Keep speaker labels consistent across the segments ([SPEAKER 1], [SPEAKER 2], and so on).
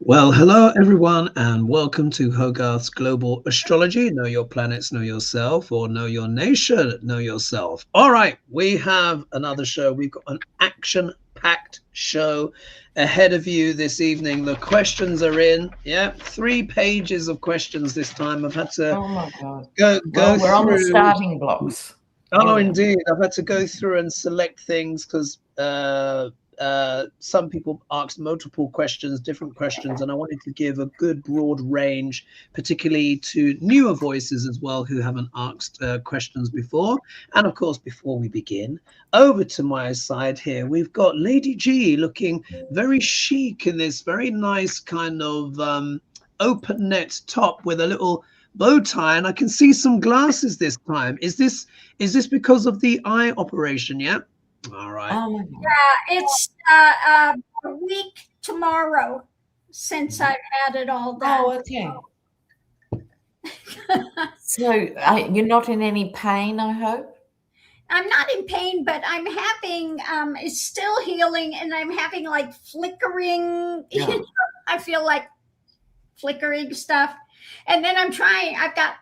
[SPEAKER 1] Well, hello everyone, and welcome to Hogarth's Global Astrology. Know your planets, know yourself, or know your nation, know yourself. All right, we have another show. We've got an action-packed show ahead of you this evening. The questions are in. Yeah, 3 pages of questions this time. I've had to
[SPEAKER 2] Oh my God.
[SPEAKER 1] go
[SPEAKER 2] Well, we're
[SPEAKER 1] through.
[SPEAKER 2] on the starting blocks.
[SPEAKER 1] Oh,
[SPEAKER 2] Yeah.
[SPEAKER 1] indeed. I've had to go through and select things because some people asked multiple questions, different questions, and I wanted to give a good broad range, particularly to newer voices as well who haven't asked questions before. And of course, before we begin, over to my side here, we've got Lady G looking very chic in this very nice kind of open net top with a little bow tie, and I can see some glasses this time. Is this because of the eye operation? Yeah. All right.
[SPEAKER 2] Oh,
[SPEAKER 3] It's a week tomorrow since I've had it all done.
[SPEAKER 2] oh, okay. So you're not in any pain, I hope?
[SPEAKER 3] I'm not in pain, but I'm having, it's still healing, and I'm having like flickering,
[SPEAKER 2] Yeah.
[SPEAKER 3] I feel like flickering stuff. And then I've got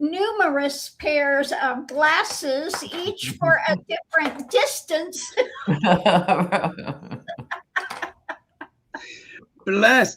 [SPEAKER 3] numerous pairs of glasses, each for a different distance.
[SPEAKER 1] Bless.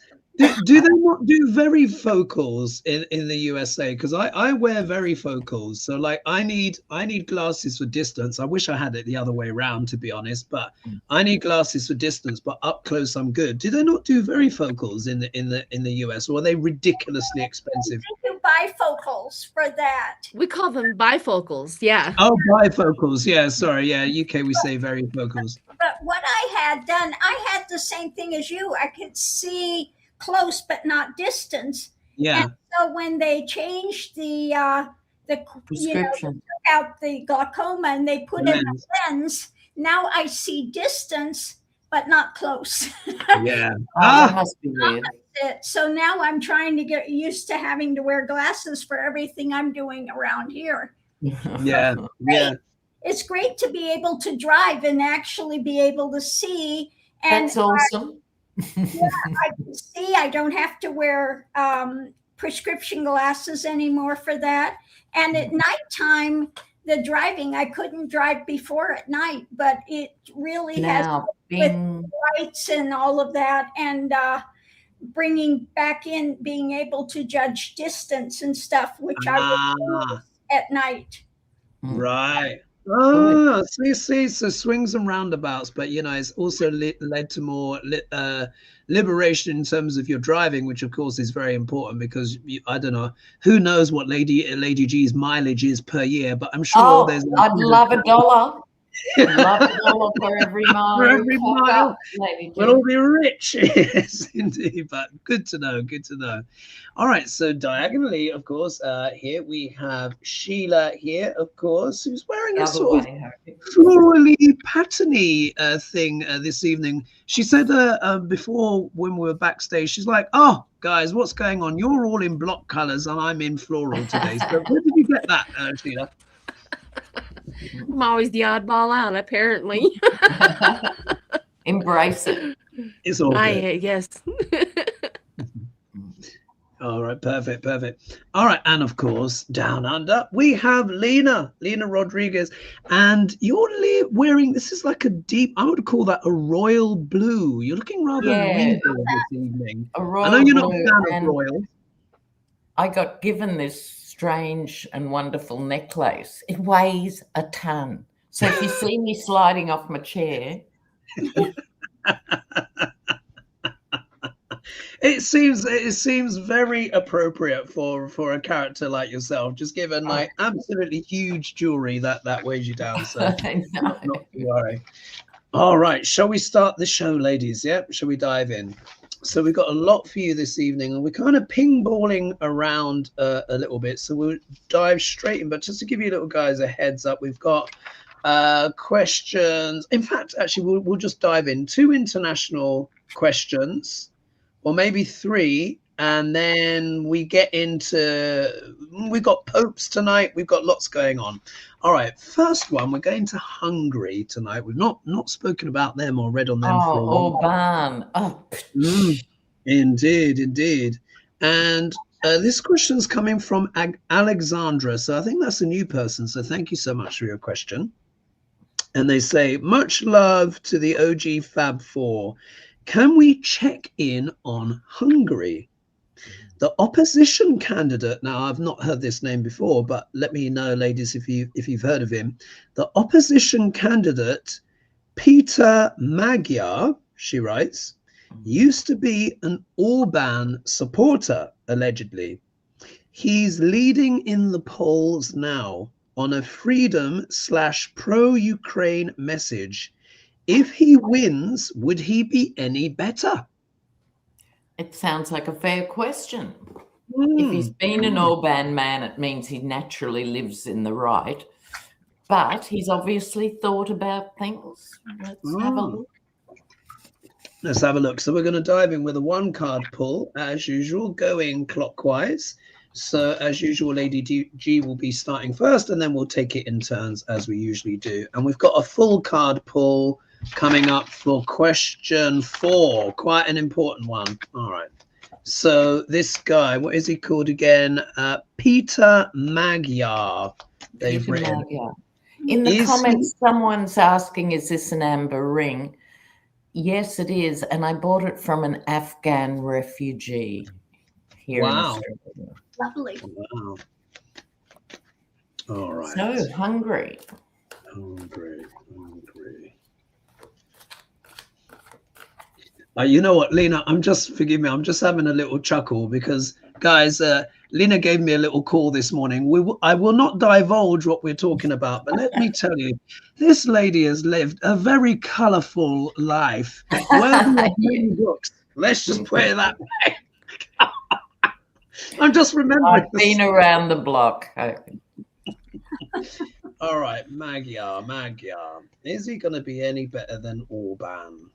[SPEAKER 1] Do they not do varifocals in the USA? Because I wear varifocals, so like I need glasses for distance. I wish I had it the other way around, to be honest, but I need glasses for distance, but up close I'm good. Do they not do varifocals in the US, or are they ridiculously expensive?
[SPEAKER 3] They do bifocals for that.
[SPEAKER 4] We call them bifocals, yeah.
[SPEAKER 1] Oh, bifocals, yeah. Sorry, yeah. UK we say varifocals.
[SPEAKER 3] But what I had done, I had the same thing as you. I could see close but not distance.
[SPEAKER 1] Yeah.
[SPEAKER 3] And so when they changed the
[SPEAKER 2] Prescription.
[SPEAKER 3] took out the glaucoma and they put in a lens, now I see distance but not close.
[SPEAKER 1] Yeah.
[SPEAKER 2] That must be weird.
[SPEAKER 3] So now I'm trying to get used to having to wear glasses for everything I'm doing around here.
[SPEAKER 1] Yeah. Yeah.
[SPEAKER 3] It's great to be able to drive and actually be able to see. And
[SPEAKER 2] That's awesome.
[SPEAKER 3] I can see. I don't have to wear prescription glasses anymore for that. And at nighttime, the driving, I couldn't drive before at night, but it really has with lights and all of that, and bringing back in being able to judge distance and stuff, which I would do at night.
[SPEAKER 1] Right. Oh, see, so swings and roundabouts, but it's also led to more liberation in terms of your driving, which of course is very important because I don't know who knows what Lady G's mileage is per year, but I'm sure there's.
[SPEAKER 2] I'd love $1. Love $1 for every mile.
[SPEAKER 1] For every mile, we'll all be rich. Yes, indeed. But good to know. Good to know. All right. So diagonally, of course, here we have Sheila here, of course, who's wearing a sort of florally patterny thing this evening. She said before when we were backstage, she's like, "Oh, guys, what's going on? You're all in block colors and I'm in floral today." So where did you get that, Sheila?
[SPEAKER 4] I'm always the oddball out, apparently.
[SPEAKER 2] Embrace it.
[SPEAKER 1] It's all good.
[SPEAKER 4] Yes.
[SPEAKER 1] All right, perfect. All right, and of course, down under, we have Lena Rodriguez, and you're wearing, this is like a deep, I would call that a royal blue. You're looking rather regal this evening. I know you're not a fan of royal.
[SPEAKER 2] I got given this strange and wonderful necklace. It weighs a ton. So if you see me sliding off my chair,
[SPEAKER 1] it seems very appropriate for a character like yourself. Just given like absolutely huge jewelry that weighs you down. So not to worry. All right, shall we start the show, ladies? Yeah, shall we dive in? So we've got a lot for you this evening, and we're kind of ping-balling around a little bit. So we'll dive straight in. But just to give you little guys a heads up, we've got questions. In fact, actually, we'll just dive in. 2 international questions, or maybe 3, and then we get into, we've got popes tonight. We've got lots going on. All right, first one, we're going to Hungary tonight. We've not spoken about them or read on them for a while.
[SPEAKER 2] Orban.
[SPEAKER 1] Indeed, indeed. And this question is coming from Alexandra. So I think that's a new person. So thank you so much for your question. And they say, much love to the OG Fab Four. Can we check in on Hungary? The opposition candidate, now I've not heard this name before, but let me know, ladies, if you've heard of him. The opposition candidate, Peter Magya, she writes, used to be an Orban supporter, allegedly. He's leading in the polls now on a freedom/pro-Ukraine message. If he wins, would he be any better?
[SPEAKER 2] It sounds like a fair question. If he's been an Orban man, it means he naturally lives in the right. But he's obviously thought about things. Let's have a look.
[SPEAKER 1] Let's have a look. So we're going to dive in with a 1-card pull, as usual, going clockwise. So as usual, Lady G will be starting first, and then we'll take it in turns as we usually do. And we've got a full card pull coming up for question 4. Quite an important one. All right. So this guy, what is he called again? Peter Magya. They've written.
[SPEAKER 2] Magya. In the comments, someone's asking, is this an amber ring? Yes, it is. And I bought it from an Afghan refugee here in Australia.
[SPEAKER 3] Lovely.
[SPEAKER 1] Wow. All right.
[SPEAKER 2] So Hungary.
[SPEAKER 1] Hungary. You know what, Lena, forgive me, I'm just having a little chuckle because, guys, Lena gave me a little call this morning. I will not divulge what we're talking about, but let me tell you, this lady has lived a very colorful life. Worthy of many books. Let's just put it that way. I'm just remembering.
[SPEAKER 2] I've been around the block.
[SPEAKER 1] All right, Magya. Is he going to be any better than Orban?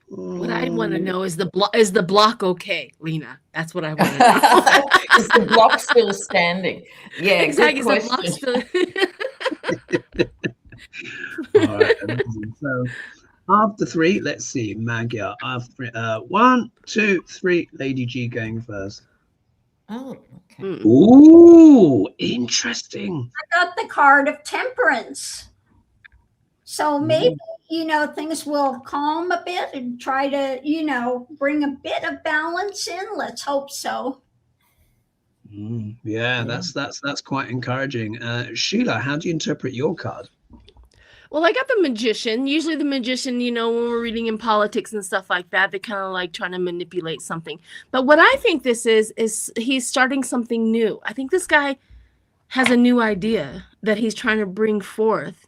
[SPEAKER 4] What I want to know is the block okay, Lena? That's what I want to know.
[SPEAKER 2] Is the block still standing? Yeah,
[SPEAKER 4] exactly.
[SPEAKER 2] Good
[SPEAKER 4] Is the block still...
[SPEAKER 1] All right. So after 3, let's see, Magya. After 1, 2, 3. Lady G going first.
[SPEAKER 2] Oh, okay.
[SPEAKER 1] Ooh, interesting.
[SPEAKER 3] I got the card of Temperance. So maybe, things will calm a bit and try to, bring a bit of balance in. Let's hope so.
[SPEAKER 1] Yeah, that's quite encouraging. Sheila, how do you interpret your card?
[SPEAKER 4] Well, I got the Magician. Usually the Magician, when we're reading in politics and stuff like that, they kind of like trying to manipulate something. But what I think this is he's starting something new. I think this guy has a new idea that he's trying to bring forth.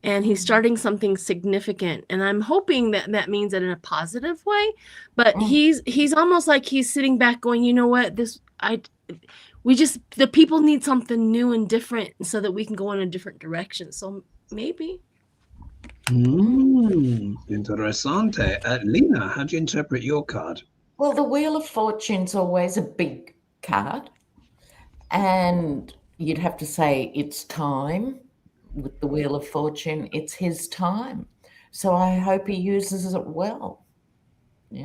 [SPEAKER 4] And he's starting something significant, and I'm hoping that means it in a positive way. But he's almost like he's sitting back, going, you know what? The people need something new and different, so that we can go in a different direction. So maybe.
[SPEAKER 1] Interessante. Lena, how do you interpret your card?
[SPEAKER 2] Well, the Wheel of Fortune's always a big card, and you'd have to say it's time. With the Wheel of Fortune, it's his time. So I hope he uses it well. Yeah.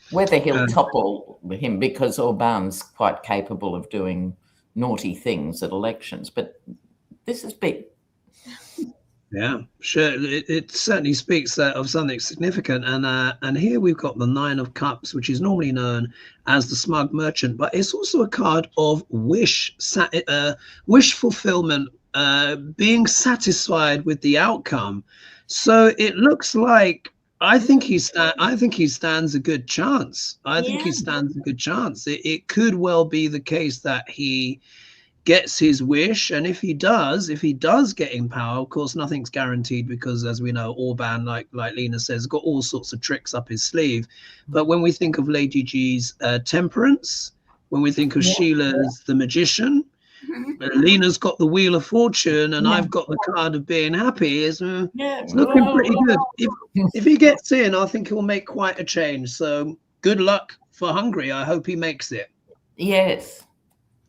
[SPEAKER 2] Whether he'll topple him, because Orban's quite capable of doing naughty things at elections, but this is big.
[SPEAKER 1] Yeah, sure. It certainly speaks of something significant. And here we've got the 9 of Cups, which is normally known as the smug merchant, but it's also a card of wish fulfillment, being satisfied with the outcome. So it looks like I think he stands a good chance. It could well be the case that he gets his wish, and if he does get in power, of course nothing's guaranteed, because as we know, Orban, like Lena says, got all sorts of tricks up his sleeve. But when we think of Lady G's Temperance, when we think of Sheila's the Magician, Lena's got the Wheel of Fortune, and I've got the card of being happy. It's looking pretty good. If he gets in, I think he'll make quite a change. So good luck for Hungary. I hope he makes it.
[SPEAKER 2] Yes.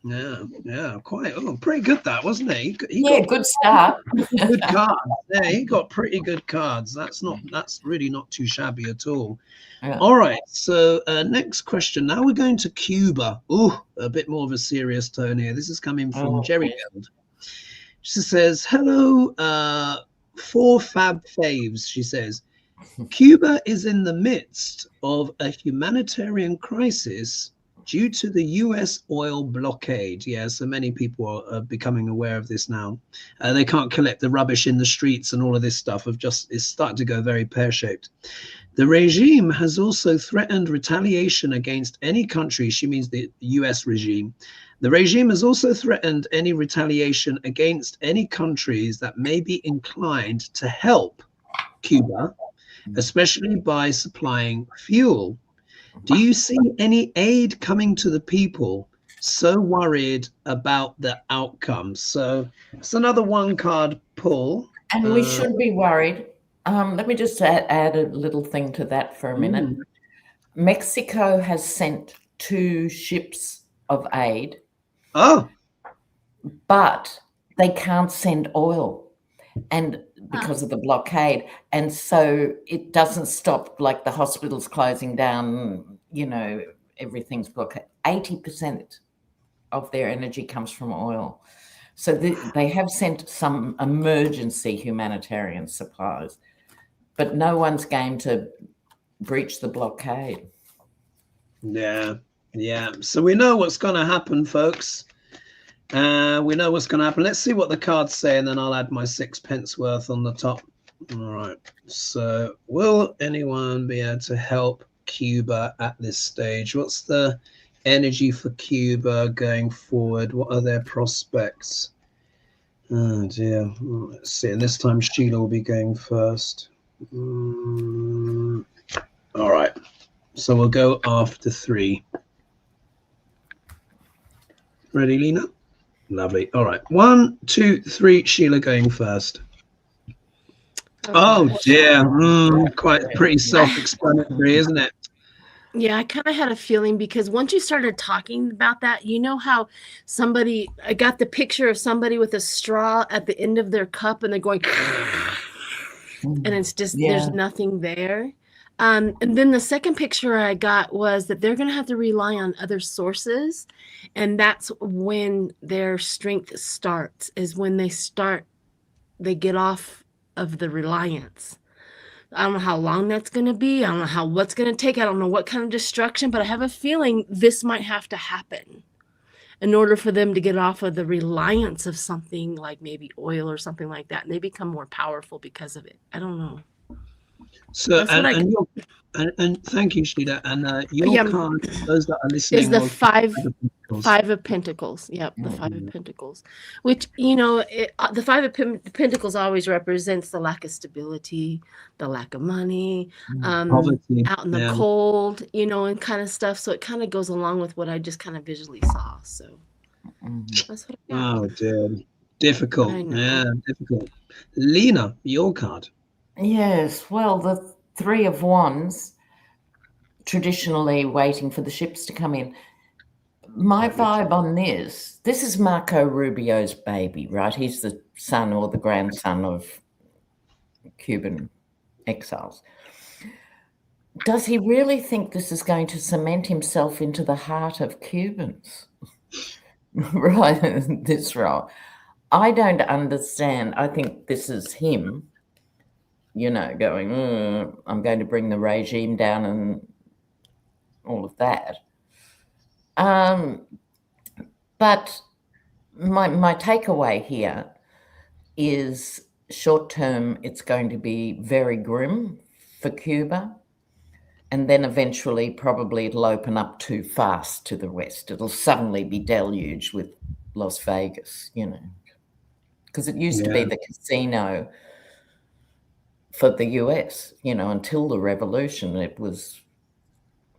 [SPEAKER 1] Yeah, quite. Oh, pretty good that, wasn't it? He
[SPEAKER 2] Yeah,
[SPEAKER 1] got
[SPEAKER 2] good start.
[SPEAKER 1] good cards. Yeah, he got pretty good cards. That's really not too shabby at all.
[SPEAKER 2] Yeah.
[SPEAKER 1] All right, so next question. Now we're going to Cuba. Oh, a bit more of a serious tone here. This is coming from Jerry Gold. She says, hello, 4 fab faves, she says. Cuba is in the midst of a humanitarian crisis due to the US oil blockade. Yeah, so many people are becoming aware of this now. They can't collect the rubbish in the streets and all of this stuff. It's starting to go very pear-shaped. The regime has also threatened retaliation against any country. She means the US regime. The regime has also threatened any retaliation against any countries that may be inclined to help Cuba, especially by supplying fuel. Do you see any aid coming to the people so worried about the outcome? So it's another 1 card pull.
[SPEAKER 2] And we should be worried. Let me just add a little thing to that for a minute. Mexico has sent 2 ships of aid.
[SPEAKER 1] Oh.
[SPEAKER 2] But they can't send oil, and because of the blockade, and so it doesn't stop, like the hospitals closing down, everything's blocked. 80% of their energy comes from oil. So they have sent some emergency humanitarian supplies, but no one's game to breach the blockade.
[SPEAKER 1] Yeah. So we know what's going to happen, folks. We know what's going to happen. Let's see what the cards say, and then I'll add my 6 pence worth on the top. All right. So will anyone be able to help Cuba at this stage? What's the energy for Cuba going forward? What are their prospects? Oh dear. Let's see. And this time Sheila will be going first. All right. So we'll go after 3. Ready, Lena? Lovely. All right. 1, 2, 3. Sheila going first. Oh dear. Quite pretty self-explanatory, isn't it?
[SPEAKER 4] Yeah, I kind of had a feeling, because once you started talking about that, you know how I got the picture of somebody with a straw at the end of their cup and they're going, and it's just, there's nothing there. And then the second picture I got was that they're going to have to rely on other sources. And that's when their strength starts, is when they get off of the reliance. I don't know how long that's going to be. I don't know what's going to take. I don't know what kind of destruction, but I have a feeling this might have to happen in order for them to get off of the reliance of something like maybe oil or something like that. And they become more powerful because of it. I don't know.
[SPEAKER 1] So, and thank you, Sheila. And your card, those that are listening,
[SPEAKER 4] is the five of Pentacles. Yep, the 5 of Pentacles, which, the 5 of Pentacles always represents the lack of stability, the lack of money, poverty, out in the cold, and kind of stuff. So it kind of goes along with what I just kind of visually saw. So that's what I got.
[SPEAKER 1] Oh, dear. Difficult. Yeah, difficult. Lena, your card.
[SPEAKER 2] Yes, well, the 3 of Wands, traditionally waiting for the ships to come in. My vibe on this is Marco Rubio's baby, right? He's the son or the grandson of Cuban exiles. Does he really think this is going to cement himself into the heart of Cubans? Right, this role. I don't understand. I think this is him, going, I'm going to bring the regime down and all of that. But my takeaway here is short term, it's going to be very grim for Cuba. And then eventually probably it'll open up too fast to the West. It'll suddenly be deluged with Las Vegas, because it used to be the casino for the US, until the revolution. It was,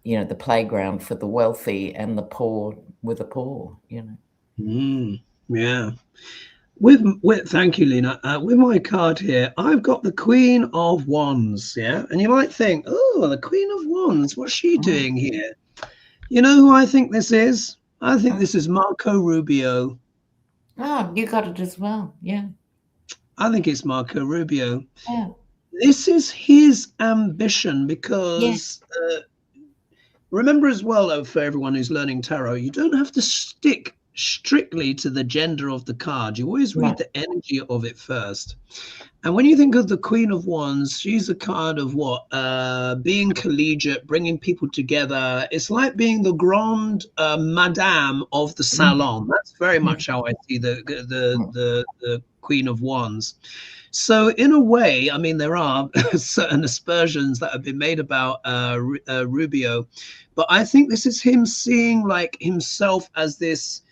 [SPEAKER 2] the playground for the wealthy, and the poor were the poor,
[SPEAKER 1] Yeah. With thank you, Lena. With my card here, I've got the Queen of Wands, and you might think, oh, the Queen of Wands, what's she doing here? You know who I think this is? I think this is Marco Rubio.
[SPEAKER 2] Oh, you got it as well. Yeah.
[SPEAKER 1] I think it's Marco Rubio.
[SPEAKER 2] Yeah.
[SPEAKER 1] This is his ambition because remember as well, for everyone who's learning tarot, you don't have to stick strictly to the gender of the card. You always read the energy of it first. And when you think of the Queen of Wands, she's a card of what? Being collegiate, bringing people together. It's like being the grande madame of the salon. That's very much how I see the Queen of Wands. So in a way, I mean, there are certain aspersions that have been made about Rubio, but I think this is him seeing like himself as this,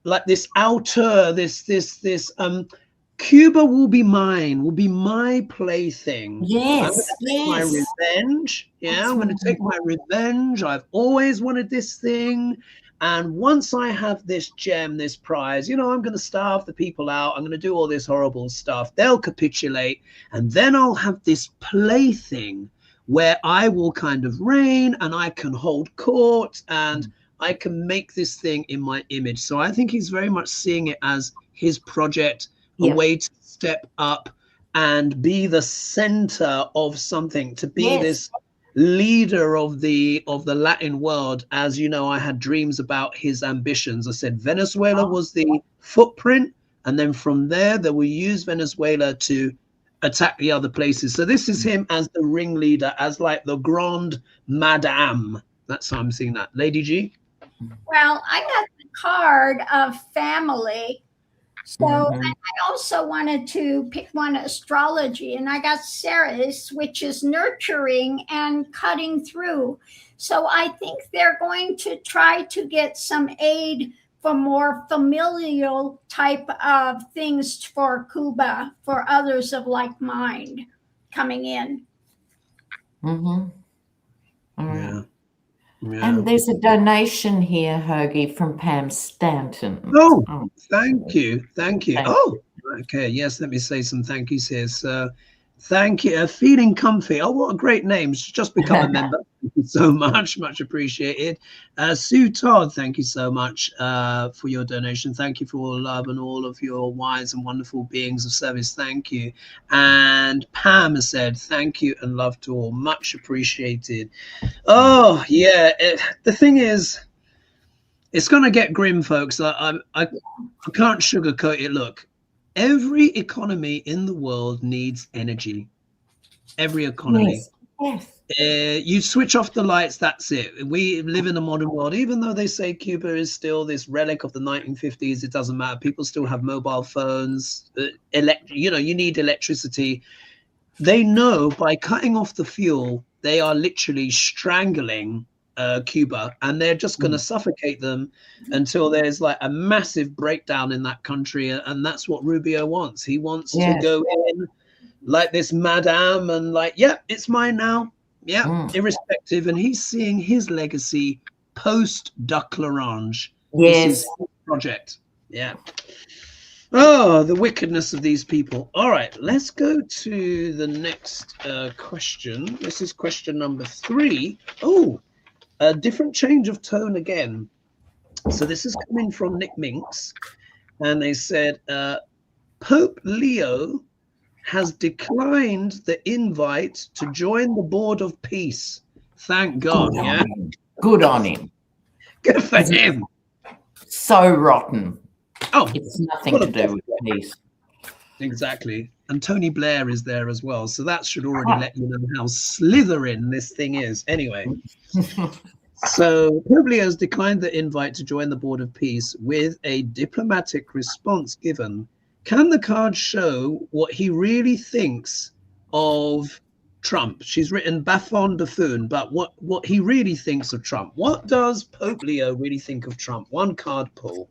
[SPEAKER 1] like this outer, this Cuba will be mine, will be my plaything.
[SPEAKER 2] Yes.
[SPEAKER 1] I'm going to take my revenge. Yeah, I'm going to take my revenge. I've always wanted this thing. And once I have this gem, this prize, you know, I'm going to starve the people out. I'm going to do all this horrible stuff. They'll capitulate. And then I'll have this plaything where I will kind of reign and I can hold court and I can make this thing in my image. So I think he's very much seeing it as his project, a way to step up and be the center of something, to be this leader of the Latin world. As you know, I had dreams about his ambitions. I said Venezuela was the footprint, and then from there they will use Venezuela to attack the other places. So this is him as the ringleader, as like the grande madame. That's how I'm seeing that. Lady G?
[SPEAKER 3] Well, I got the card of family. So I also wanted to pick one astrology, and I got Ceres, which is nurturing and cutting through. So I think they're going to try to get some aid for more familial type of things for Cuba, for others of like mind coming in.
[SPEAKER 1] Yeah.
[SPEAKER 2] And there's a donation here, Hoagie, from Pam Stanton.
[SPEAKER 1] Oh, thank you. Thank you. Okay. Yes, let me say some thank yous here. So thank you. Feeling comfy. Oh, what a great name. Just become a member. Thank you so much. Much appreciated. Sue Todd, thank you so much for your donation. Thank you for all the love and all of your wise and wonderful beings of service. Thank you. And Pam has said thank you and love to all. Much appreciated. Oh, yeah. The thing is, it's going to get grim, folks. I can't sugarcoat it. Look, every economy in the world needs energy. Every economy.
[SPEAKER 2] Yes.
[SPEAKER 1] You switch off the lights, that's it. We live in a modern world. Even though they say Cuba is still this relic of the 1950s, it doesn't matter. People still have mobile phones. You know, you need electricity. They know by cutting off the fuel, they are literally strangling Cuba, and they're just going to suffocate them until there's like a massive breakdown in that country. And that's what Rubio wants. He wants to go in like this madame and like, it's mine now. Irrespective. And he's seeing his legacy post Duc L'Orange. This is his project. Oh, the wickedness of these people. All right, let's go to the next question. This is question number 3. Oh, a different change of tone again. So this is coming from Nick Minks, and they said Pope Leo has declined the invite to join the Board of Peace. Thank God.
[SPEAKER 2] Good on him.
[SPEAKER 1] Good for him.
[SPEAKER 2] So rotten.
[SPEAKER 1] Oh,
[SPEAKER 2] it's nothing to do with peace.
[SPEAKER 1] Exactly. And Tony Blair is there as well. So that should already let you know how slithering this thing is. Anyway. So Pope Leo has declined the invite to join the Board of Peace with a diplomatic response given. Can the card show what he really thinks of Trump? She's written Bafon Buffoon, but what he really thinks of Trump. What does Pope Leo really think of Trump? One card pull.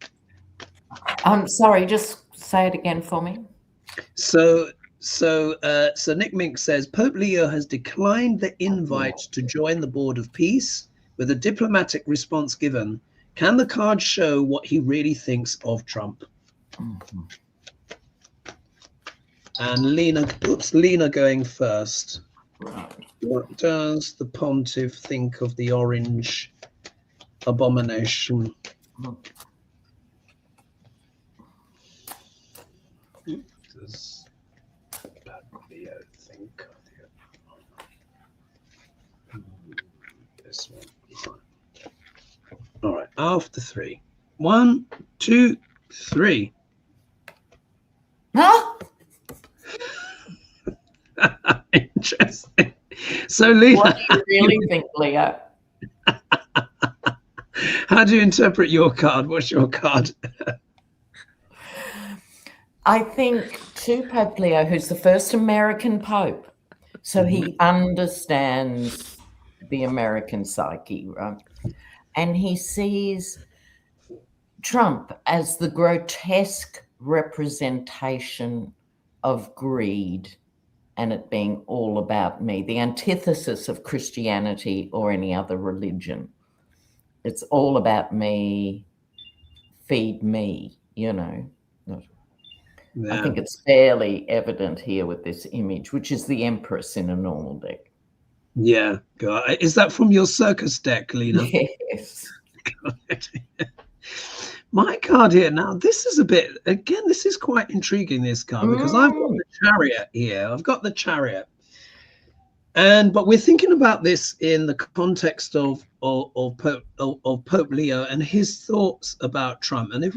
[SPEAKER 2] Sorry, just say it again for me.
[SPEAKER 1] So Nick Mink says Pope Leo has declined the invite to join the Board of Peace with a diplomatic response given. Can the card show what he really thinks of Trump? And Lena going first. What does the pontiff think of the orange abomination? Does Leo think this one? All right, after 3. 1, 2, 3.
[SPEAKER 2] Huh?
[SPEAKER 1] Interesting. So, Lena,
[SPEAKER 2] What do you really think, Leo?
[SPEAKER 1] how do you interpret your card? What's your card?
[SPEAKER 2] I think to Pope Leo, who's the first American Pope, so he understands the American psyche, right? And he sees Trump as the grotesque representation of greed and it being all about me, the antithesis of Christianity or any other religion. It's all about me, feed me, you know.
[SPEAKER 1] Yeah.
[SPEAKER 2] I think it's fairly evident here with this image, which is the Empress in a normal deck.
[SPEAKER 1] Yeah. God. Is that from your circus deck, Lena?
[SPEAKER 2] Yes.
[SPEAKER 1] My card here now, this is a bit, again, this is quite intriguing, this card, because I've got the Chariot here. I've got the Chariot. But we're thinking about this in the context of Pope Leo and his thoughts about Trump. And if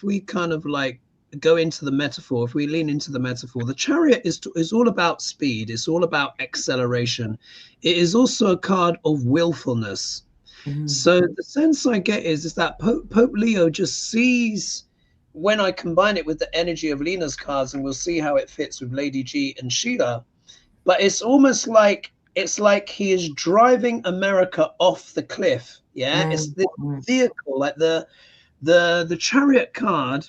[SPEAKER 1] we kind of like go into the metaphor, if we lean into the metaphor, the Chariot is all about speed. It's all about acceleration. It is also a card of willfulness. So the sense I get is that Pope Leo just sees, when I combine it with the energy of Lena's cards, and we'll see how it fits with Lady G and Sheila, but it's almost like he is driving America off the cliff. Yeah, it's this vehicle, like the Chariot card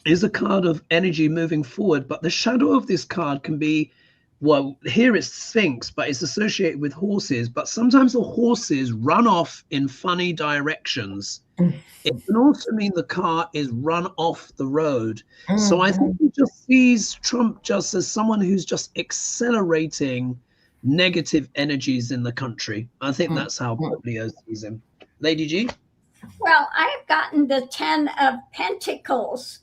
[SPEAKER 1] is a card of energy moving forward, but the shadow of this card can be, well, here it's Sphinx, but it's associated with horses. But sometimes the horses run off in funny directions. It can also mean the car is run off the road. So I think he just sees Trump just as someone who's just accelerating negative energies in the country. I think that's how Pope Leo sees him. Lady G?
[SPEAKER 3] Well, I've gotten the 10 of Pentacles.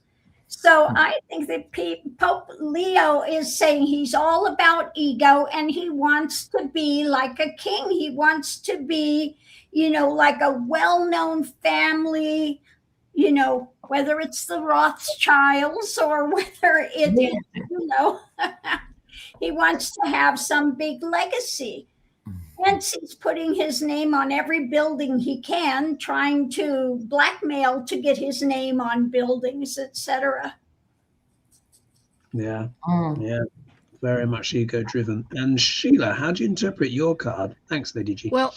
[SPEAKER 3] So I think that Pope Leo is saying he's all about ego and he wants to be like a king. He wants to be, you know, like a well-known family, you know, whether it's the Rothschilds or whether it is, you know, he wants to have some big legacy. Hence, he's putting his name on every building he can, trying to blackmail to get his name on buildings, etc.
[SPEAKER 1] Yeah, yeah, very much ego-driven. And Sheila, how do you interpret your card? Thanks, Lady G.
[SPEAKER 4] Well,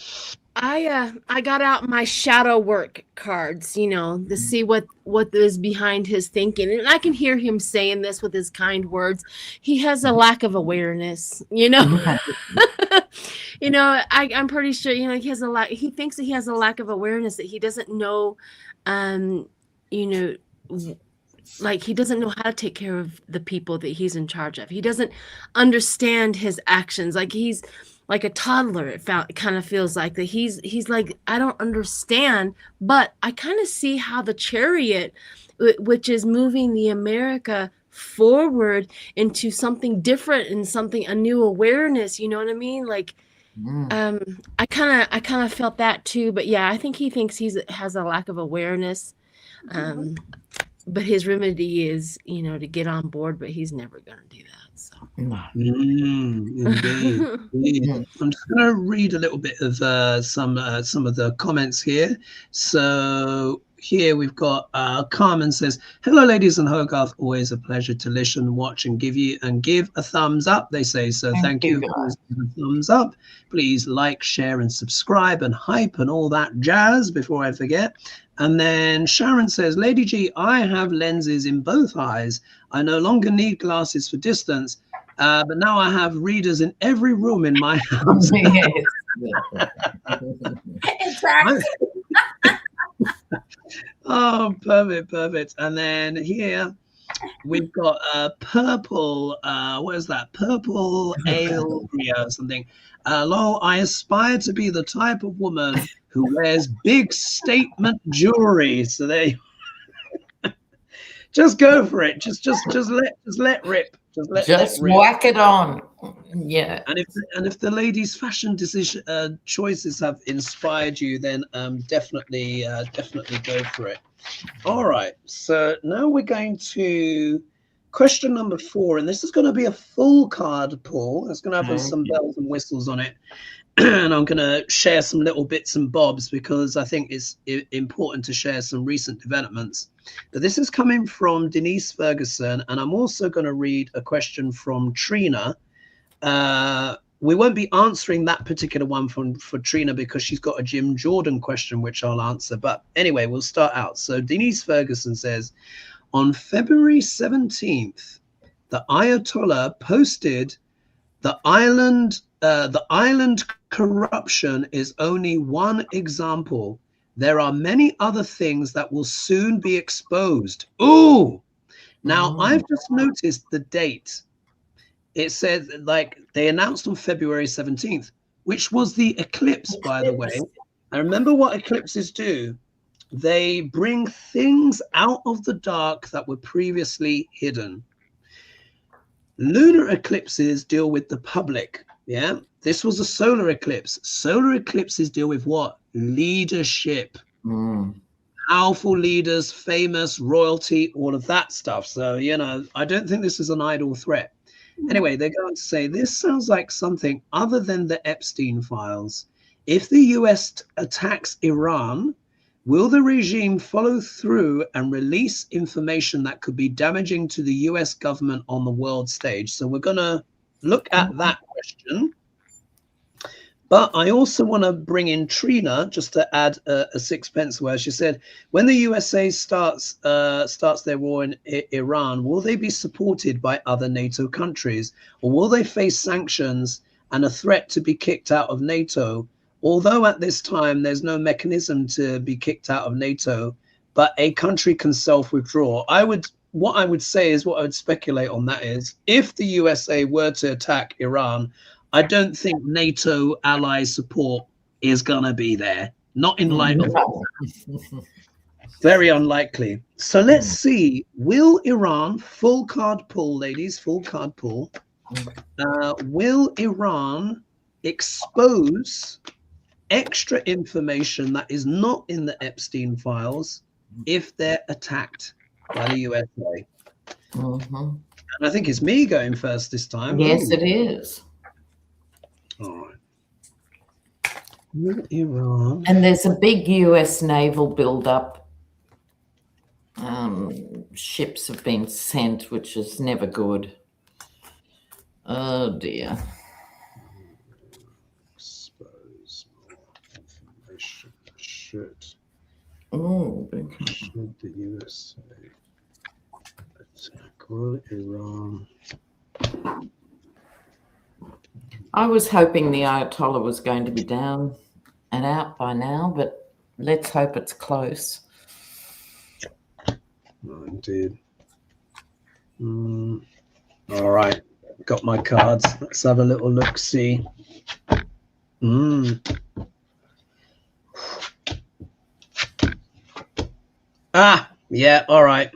[SPEAKER 4] I got out my shadow work cards, you know, to see what is behind his thinking. And I can hear him saying this with his kind words. He has a lack of awareness, you know. You know, I'm pretty sure, you know, he thinks that he has a lack of awareness, that he doesn't know, you know, like he doesn't know how to take care of the people that he's in charge of. He doesn't understand his actions. Like he's like a toddler. It kind of feels like that. He's like, I don't understand, but I kind of see how the Chariot, which is moving the America forward into something different and a new awareness. You know what I mean? Like, I kind of felt that too. But yeah, I think he thinks has a lack of awareness. But his remedy is, you know, to get on board, but he's never going to do that. So.
[SPEAKER 1] Indeed. I'm just going to read a little bit of some of the comments here. So here we've got Carmen says, "Hello, ladies and Hogarth. Always a pleasure to listen, watch, and give a thumbs up." They say so. Thank you. Always give a thumbs up. Please like, share, and subscribe, and hype, and all that jazz. Before I forget. And then Sharon says, "Lady G, I have lenses in both eyes. I no longer need glasses for distance, but now I have readers in every room in my house."
[SPEAKER 3] Exactly.
[SPEAKER 1] Oh, perfect. And then here, we've got purple, what is that? Purple ale or something. Lol, I aspire to be the type of woman who wears big statement jewelry. So they just go for it. Just let rip. Just let rip.
[SPEAKER 2] Whack it on. Yeah.
[SPEAKER 1] And if the ladies' fashion decision choices have inspired you, then definitely go for it. All right. So now we're going to question number 4, and this is going to be a full card pull. It's going to have some bells and whistles on it. And I'm going to share some little bits and bobs because I think it's important to share some recent developments. But this is coming from Denise Ferguson, and I'm also going to read a question from Trina. We won't be answering that particular one for Trina because she's got a Jim Jordan question, which I'll answer. But anyway, we'll start out. So Denise Ferguson says, on February 17th, the Ayatollah posted the island corruption is only one example. There are many other things that will soon be exposed. Ooh! Now, I've just noticed the date. It says, like, they announced on February 17th, which was the eclipse, by the way. And remember what eclipses do? They bring things out of the dark that were previously hidden. Lunar eclipses deal with the public. Yeah, this was a solar eclipse. Solar eclipses deal with what? Leadership. Powerful leaders, famous, royalty, all of that stuff. So, you know, I don't think this is an idle threat. Anyway, they're going to say this sounds like something other than the Epstein files. If the US attacks Iran, will the regime follow through and release information that could be damaging to the US government on the world stage? So we're going to look at that question. But I also want to bring in Trina just to add a sixpence where she said, when the USA starts their war in Iran, will they be supported by other NATO countries, or will they face sanctions and a threat to be kicked out of NATO? Although at this time there's no mechanism to be kicked out of NATO, but a country can self-withdraw. What I would say is, what I would speculate on that is, if the USA were to attack Iran, I don't think NATO ally support is going to be there. Not in light of very unlikely. So let's see. Will Iran, full card pull, ladies, full card pull. Will Iran expose extra information that is not in the Epstein files if they're attacked by the USA? And I think it's me going first this time.
[SPEAKER 2] Yes, it is.
[SPEAKER 1] All right. Iran.
[SPEAKER 2] And there's a big US naval buildup. Ships have been sent, which is never good. Oh dear.
[SPEAKER 1] Expose more information. Should the USA attack Iran?
[SPEAKER 2] I was hoping the Ayatollah was going to be down and out by now, but let's hope it's close.
[SPEAKER 1] Oh, indeed. All right, got my cards. Let's have a little look-see. Yeah, all right.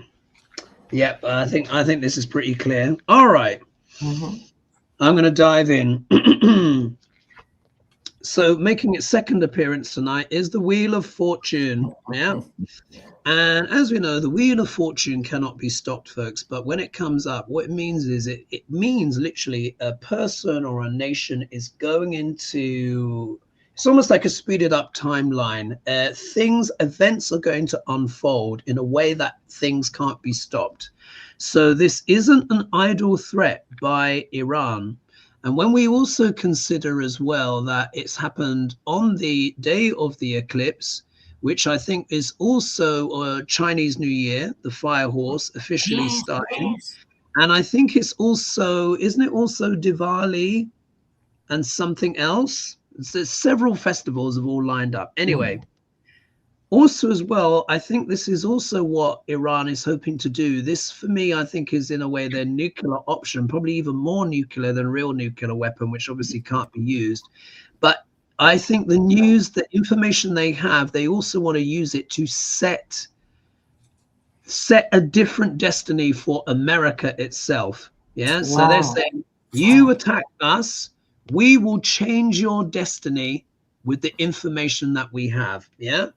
[SPEAKER 1] Yep, I think this is pretty clear. All right. I'm going to dive in. So making its second appearance tonight is the Wheel of Fortune. Yeah. And as we know, the Wheel of Fortune cannot be stopped, folks. But when it comes up, what it means is it means literally a person or a nation is going into, it's almost like a speeded up timeline. Events are going to unfold in a way that things can't be stopped. So this isn't an idle threat by Iran. And when we also consider as well that it's happened on the day of the eclipse, which I think is also Chinese New Year, the fire horse officially starting. Yes. And I think it's also, isn't it also Diwali and something else? There's several festivals have all lined up. Anyway, Also, as well, I think this is also what Iran is hoping to do. This, for me, I think is in a way their nuclear option, probably even more nuclear than real nuclear weapon, which obviously can't be used. But I think the information they have, they also want to use it to set a different destiny for America itself. Yeah.
[SPEAKER 2] Wow.
[SPEAKER 1] So they're saying, you attack us, we will change your destiny with the information that we have. Yeah.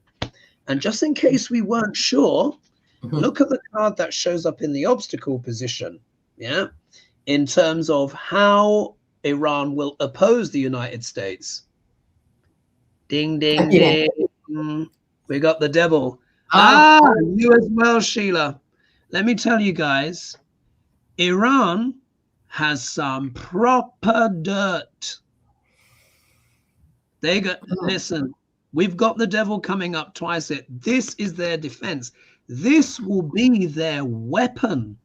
[SPEAKER 1] And just in case we weren't sure, look at the card that shows up in the obstacle position. Yeah. In terms of how Iran will oppose the United States. Ding, ding, ding. We got the devil. You as well, Sheila. Let me tell you guys, Iran has some proper dirt. They got, listen, we've got the devil coming up twice. This is their defense. This will be their weapon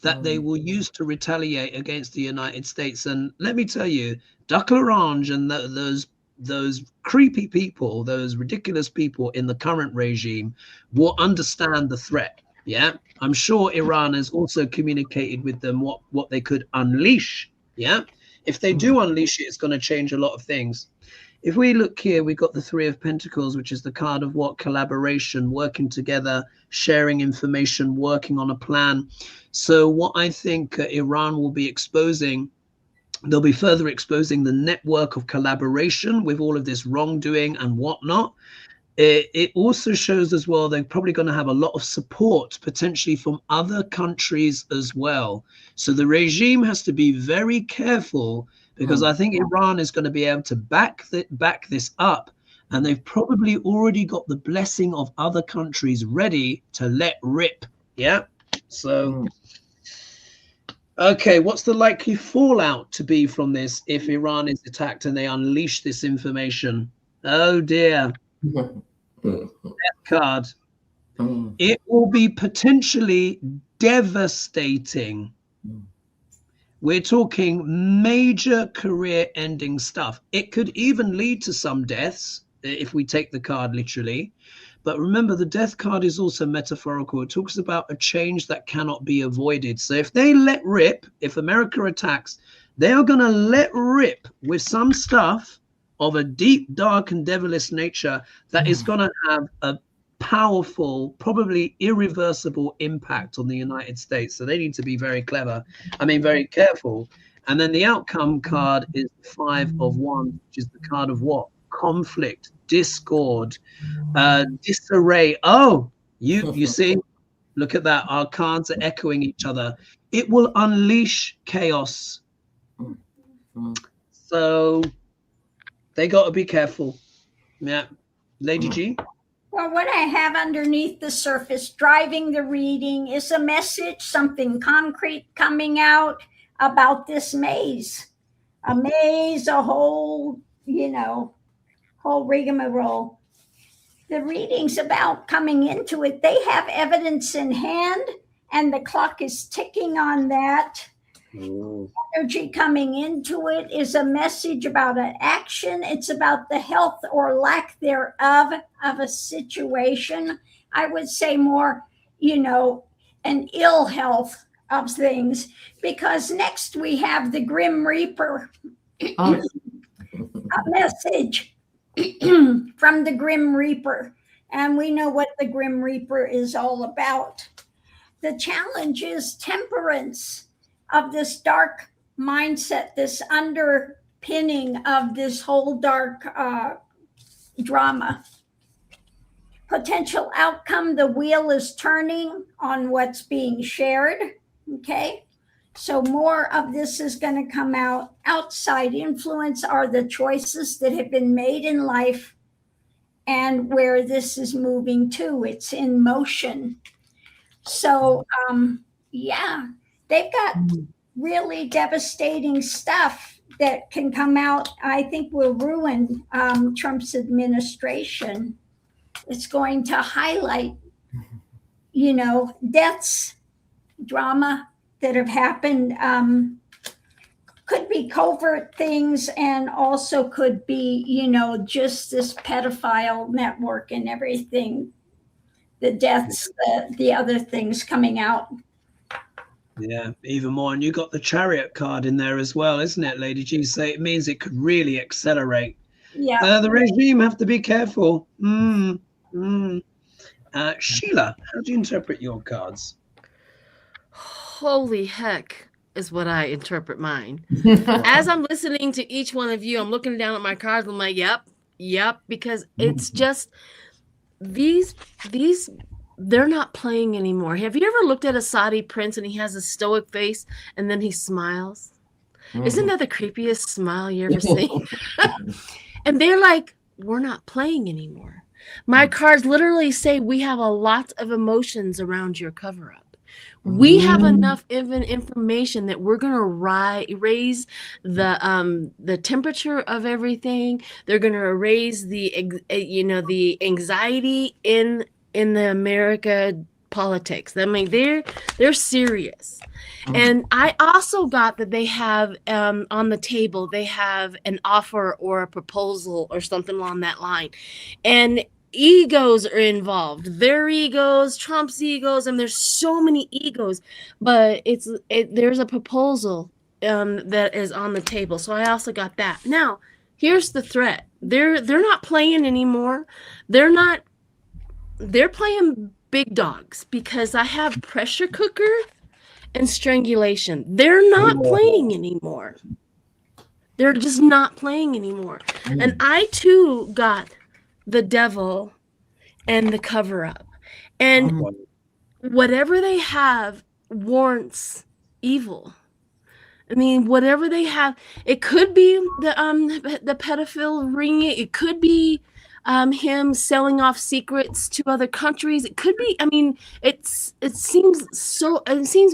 [SPEAKER 1] that they will use to retaliate against the United States. And let me tell you, Duck L'Orange and those creepy people, those ridiculous people in the current regime will understand the threat. Yeah, I'm sure Iran has also communicated with them what they could unleash. Yeah, if they do unleash it, it's going to change a lot of things. If we look here, we've got the Three of Pentacles, which is the card of what? Collaboration, working together, sharing information, working on a plan. So what I think Iran will be exposing, they'll be further exposing the network of collaboration with all of this wrongdoing and whatnot. It also shows as well they're probably going to have a lot of support potentially from other countries as well. So the regime has to be very careful, because I think Iran is going to be able to back this up, and they've probably already got the blessing of other countries ready to let rip. Yeah. So, okay, what's the likely fallout to be from this if Iran is attacked and they unleash this information? Oh dear. Death card. It will be potentially devastating. We're talking major career-ending stuff. It could even lead to some deaths if we take the card literally. But remember, the death card is also metaphorical. It talks about a change that cannot be avoided. So if they let rip, if America attacks, they are going to let rip with some stuff of a deep, dark, and devilish nature that is going to have a powerful, probably irreversible impact on the United States. So they need to be very clever. I mean, very careful. And then the outcome card is 5 of Wands, which is the card of what? Conflict, discord, disarray. Oh, you see, look at that. Our cards are echoing each other. It will unleash chaos. So they got to be careful. Yeah. Lady G?
[SPEAKER 3] Well, what I have underneath the surface, driving the reading, is a message, something concrete coming out about this maze. A maze, a whole, whole rigmarole. The reading's about coming into it. They have evidence in hand, and the clock is ticking on that. Energy coming into it is a message about an action. It's about the health or lack thereof of a situation. I would say more, an ill health of things, because next we have the Grim Reaper. A message from the Grim Reaper. And we know what the Grim Reaper is all about. The challenge is temperance of this dark mindset, this underpinning of this whole dark drama. Potential outcome, the wheel is turning on what's being shared. Okay. So more of this is going to come out. Outside influence are the choices that have been made in life and where this is moving to. It's in motion. So, they've got really devastating stuff that can come out, I think will ruin Trump's administration. It's going to highlight, deaths, drama that have happened, could be covert things, and also could be, just this pedophile network and everything, the deaths, the other things coming out.
[SPEAKER 1] Yeah, even more. And you got the Chariot card in there as well, isn't it, Lady G? So it means it could really accelerate.
[SPEAKER 3] Yeah.
[SPEAKER 1] The regime have to be careful. Sheila, how do you interpret your cards?
[SPEAKER 4] Holy heck is what I interpret mine. As I'm listening to each one of you, I'm looking down at my cards. I'm like, yep, because it's just these they're not playing anymore. Have you ever looked at a Saudi prince and he has a stoic face and then he smiles? Isn't that the creepiest smile you ever seen? And they're like, we're not playing anymore. My cards literally say we have a lot of emotions around your cover-up. We have enough information that we're going to raise the temperature of everything. They're going to raise the anxiety in the America politics. I mean, they're serious. And I also got that they have on the table, they have an offer or a proposal or something along that line. And egos are involved. Their egos, Trump's egos, and there's so many egos, but there's a proposal that is on the table. So I also got that. Now, here's the threat. They're not playing anymore. They're playing big dogs, because I have pressure cooker and strangulation. They're not playing anymore. They're just not playing anymore. And I too got the devil and the cover-up. And whatever they have warrants evil. I mean, whatever they have, it could be the pedophile ring. It could be him selling off secrets to other countries. It could be. I mean, it seems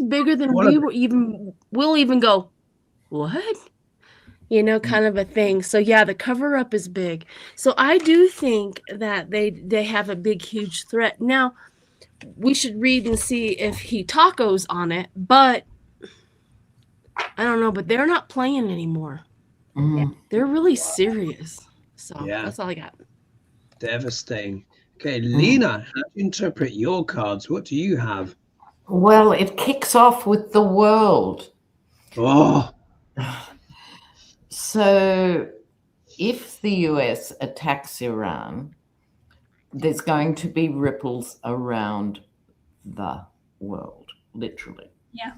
[SPEAKER 4] bigger than we'll even go, what? Kind of a thing. So yeah, the cover up is big. So I do think that they have a big, huge threat. Now, we should read and see if he tacos on it, but I don't know, but they're not playing anymore. They're really serious. So that's all I got.
[SPEAKER 1] Devastating. Okay, Lena, how do you interpret your cards? What do you have?
[SPEAKER 2] Well, it kicks off with the world.
[SPEAKER 1] Oh.
[SPEAKER 2] So if the US attacks Iran, there's going to be ripples around the world, literally.
[SPEAKER 3] Yeah.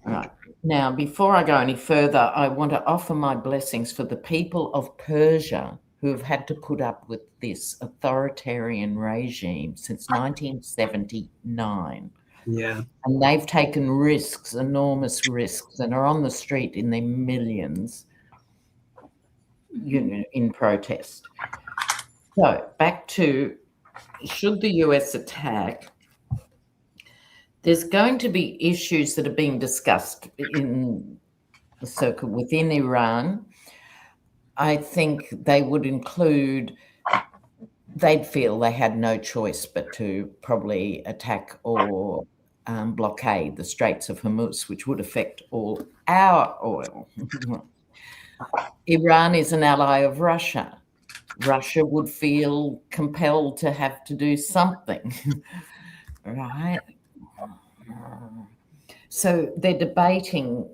[SPEAKER 2] Right. Now, before I go any further, I want to offer my blessings for the people of Persia who have had to put up with this authoritarian regime since 1979.
[SPEAKER 1] Yeah.
[SPEAKER 2] And they've taken risks, enormous risks, and are on the street in their millions, in protest. So back to, should the US attack, there's going to be issues that are being discussed in the circle within Iran. I think they would include, they'd feel they had no choice but to probably attack or blockade the Straits of Hormuz, which would affect all our oil. Iran is an ally of Russia. Russia would feel compelled to have to do something, right? So they're debating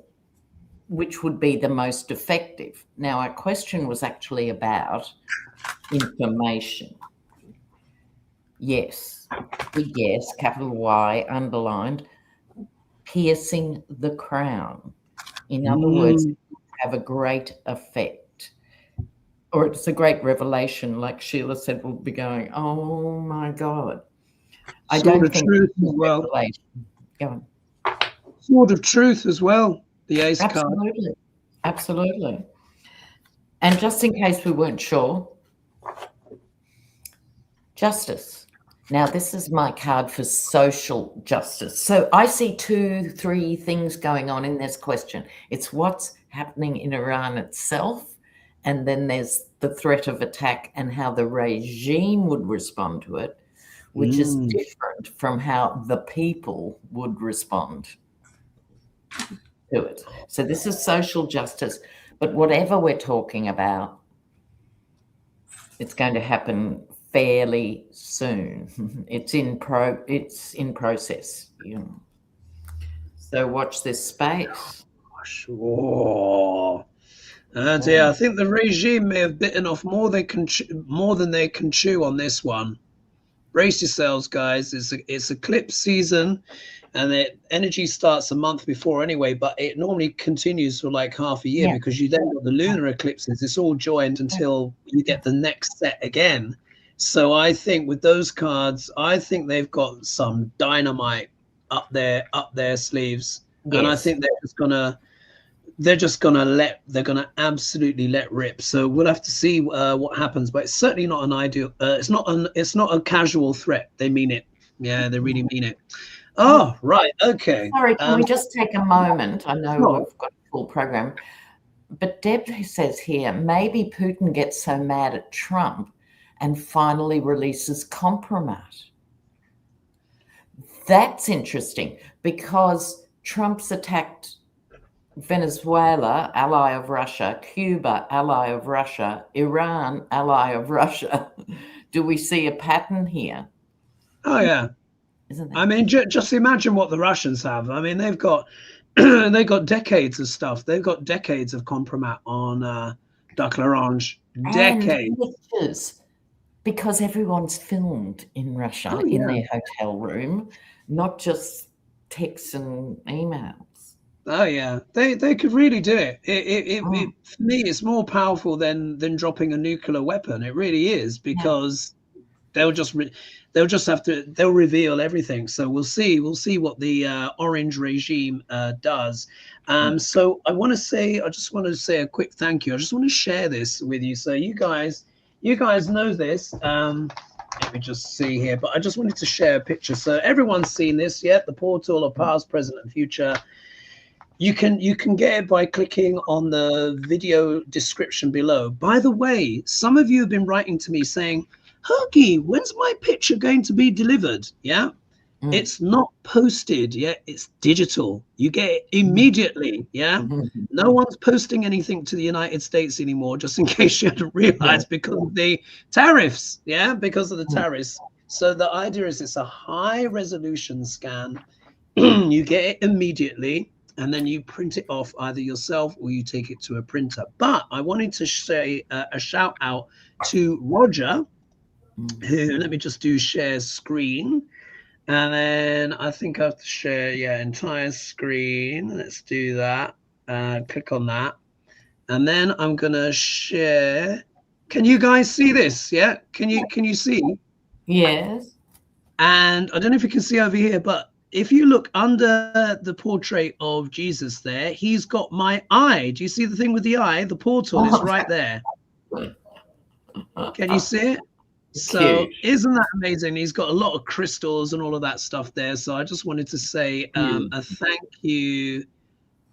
[SPEAKER 2] which would be the most effective. Now, our question was actually about information. Yes, big yes, capital Y, underlined, piercing the crown. In other words, have a great effect. Or it's a great revelation, like Sheila said, we'll be going, oh my God. I don't think
[SPEAKER 1] truth as well.
[SPEAKER 2] Go on.
[SPEAKER 1] Sword of truth as well, the ace card.
[SPEAKER 2] Absolutely. And just in case we weren't sure, justice. Now, this is my card for social justice. So I see 2-3 things going on in this question. It's what's happening in Iran itself, and then there's the threat of attack and how the regime would respond to it, which is different from how the people would respond. to it. So this is social justice. But whatever we're talking about, it's going to happen fairly soon. It's in process. You know. So watch this space.
[SPEAKER 1] Sure. And yeah, I think the regime may have bitten off more than they can chew on this one. Brace yourselves, guys. It's eclipse season, and the energy starts a month before anyway, but it normally continues for like half a year because you then got the lunar eclipses. It's all joined until you get the next set again. So I think with those cards, I think they've got some dynamite up their sleeves, and I think they're gonna absolutely let rip. So we'll have to see what happens, but it's certainly not an ideal. It's not a casual threat. They mean it. Yeah, they really mean it. Oh, right. Okay.
[SPEAKER 2] Sorry, can we just take a moment? I know we've got a full program, but Deb says here, maybe Putin gets so mad at Trump and finally releases compromise. That's interesting because Trump's attacked Venezuela, ally of Russia, Cuba, ally of Russia, Iran, ally of Russia. Do we see a pattern here?
[SPEAKER 1] Oh, yeah.
[SPEAKER 2] Isn't that?
[SPEAKER 1] I mean, just imagine what the Russians have. I mean, they've got they've got decades of stuff. They've got decades of compromat on Duck L'Orange. Decades.
[SPEAKER 2] And pictures, because everyone's filmed in Russia in their hotel room, not just texts and emails.
[SPEAKER 1] Oh yeah, they could really do it. For me, it's more powerful than dropping a nuclear weapon. It really is, because they'll just they'll reveal everything. So we'll see what the orange regime does. So I just want to say a quick thank you. I just want to share this with you, so you guys know this. Let me just see here, but I just wanted to share a picture so everyone's seen this. The portal of past, present, and future. You can get it by clicking on the video description below. By the way, some of you have been writing to me saying, Hoagie, when's my picture going to be delivered? It's not posted yet. It's digital. You get it immediately. No one's posting anything to the United States anymore, just in case you hadn't realized, because of the tariffs. Because of the tariffs. So the idea is it's a high resolution scan. You get it immediately, and then you print it off either yourself or you take it to a printer. But I wanted to say a shout out to Roger, who, let me just do share screen. And then I think I have to share, entire screen. Let's do that. Click on that. And then I'm going to share. Can you guys see this? Yeah. Can you see?
[SPEAKER 2] Yes.
[SPEAKER 1] And I don't know if you can see over here, but if you look under the portrait of Jesus there, he's got my eye. Do you see the thing with the eye? The portal is right there. Can you see it? So isn't that amazing? He's got a lot of crystals and all of that stuff there. So I just wanted to say a thank you.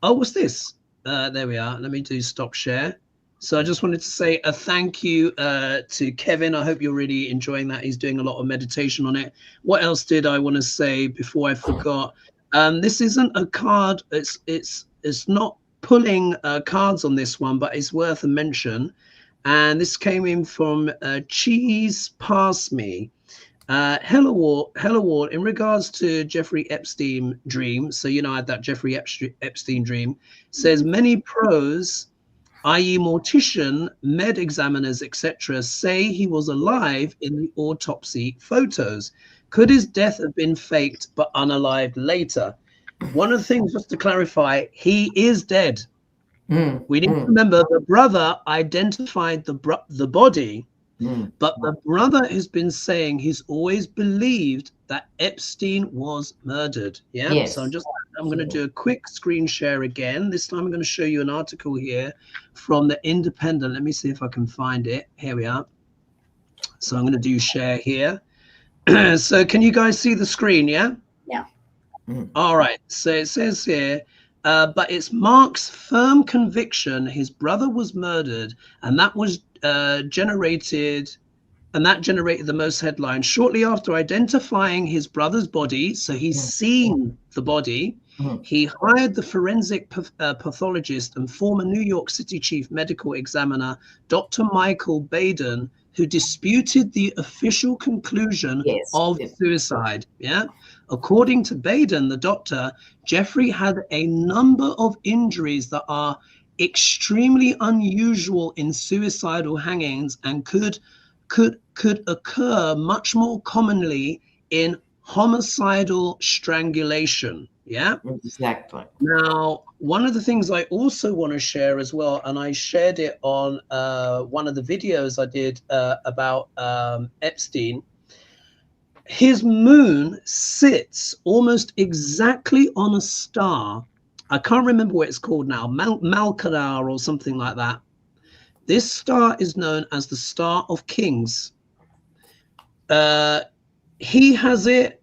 [SPEAKER 1] Oh, what's this? There we are. Let me do stop share. So I just wanted to say a thank you to Kevin. I hope you're really enjoying that. He's doing a lot of meditation on it. What else did I want to say before I forgot? This isn't a card. It's not pulling cards on this one, but it's worth a mention. And this came in from Cheese Past Me. Hello Ward, in regards to Jeffrey Epstein dream. So, I had that Jeffrey Epstein dream. Says many pros, i.e. mortician, med examiners, etc., say he was alive in the autopsy photos. Could his death have been faked but unalived later? One of the things, just to clarify, he is dead. We need to remember the brother identified the body, but the brother has been saying he's always believed that Epstein was murdered.
[SPEAKER 2] Yes.
[SPEAKER 1] So I'm going to do a quick screen share again. This time I'm going to show you an article here from the Independent. Let me see if I can find it. Here we are. So I'm going to do share here. So can you guys see the screen? Yeah. All right. So it says here, but it's Mark's firm conviction his brother was murdered, and that was generated the most headlines. Shortly after identifying his brother's body, so he's seen the body, He hired the forensic pathologist and former New York City chief medical examiner, Dr. Michael Baden, who disputed the official conclusion of suicide. Yeah. According to Baden, the doctor, Jeffrey had a number of injuries that are extremely unusual in suicidal hangings and could occur much more commonly in homicidal strangulation. Yeah,
[SPEAKER 2] exactly.
[SPEAKER 1] Now, one of the things I also want to share as well, and I shared it on one of the videos I did about Epstein, his moon sits almost exactly on a star. I can't remember what it's called now, Malkanar or something like that. This star is known as the Star of Kings. He has it,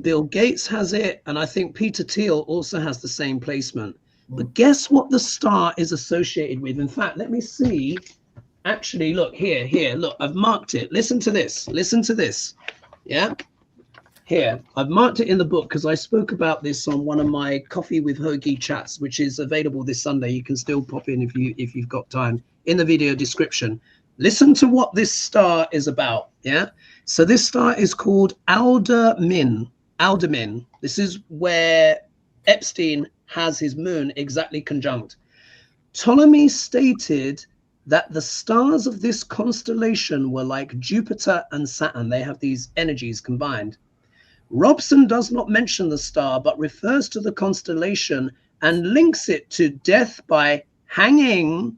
[SPEAKER 1] Bill Gates has it, and I think Peter Thiel also has the same placement. But guess what the star is associated with? In fact, let me see. Actually, look, here, look, I've marked it. Listen to this. Yeah, here, I've marked it in the book because I spoke about this on one of my Coffee with Hoagie chats, which is available this Sunday. You can still pop in if you've got time, in the video description. Listen to what this star is about. Yeah, so this star is called Aldermin. This is where Epstein has his moon exactly conjunct. Ptolemy stated that the stars of this constellation were like Jupiter and Saturn. They have these energies combined. Robson does not mention the star, but refers to the constellation and links it to death by hanging,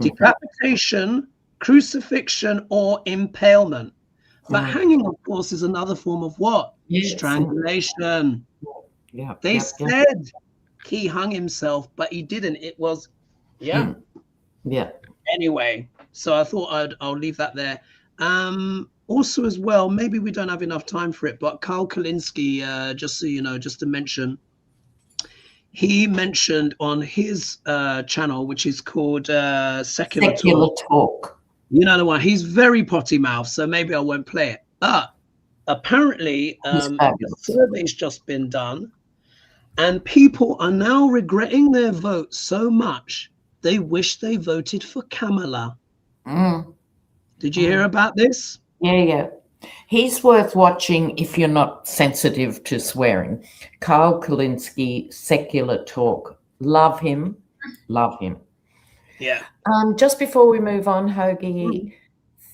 [SPEAKER 1] decapitation, crucifixion, or impalement. But hanging, of course, is another form of what? Yes. Strangulation. They said he hung himself, but he didn't. It was, Anyway, so I thought I'll leave that there. Also, as well, maybe we don't have enough time for it, but Carl Kalinske, just so you know, just to mention, he mentioned on his channel, which is called Secular Talk. You know the one. He's very potty mouth, so maybe I won't play it. But apparently, a survey's just been done, and people are now regretting their vote so much they wish they voted for Kamala. Did you hear about this?
[SPEAKER 2] Yeah. He's worth watching if you're not sensitive to swearing. Carl Kalinske, Secular Talk. Love him.
[SPEAKER 1] Yeah.
[SPEAKER 2] Just before we move on, Hoagie,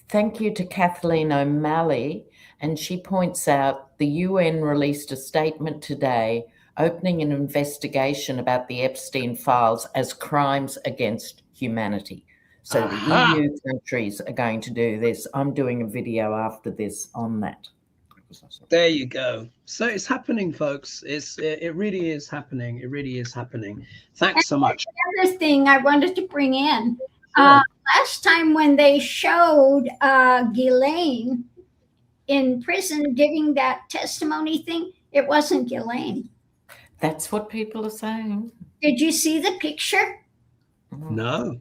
[SPEAKER 2] thank you to Kathleen O'Malley. And she points out the UN released a statement today opening an investigation about the Epstein files as crimes against humanity. So the EU countries are going to do this. I'm doing a video after this on that.
[SPEAKER 1] There you go. So it's happening, folks. It really is happening. It really is happening. Thanks so much.
[SPEAKER 3] Another thing I wanted to bring in. Last time when they showed Ghislaine in prison giving that testimony thing, it wasn't Ghislaine.
[SPEAKER 2] That's what people are saying.
[SPEAKER 3] Did you see the picture?
[SPEAKER 1] No.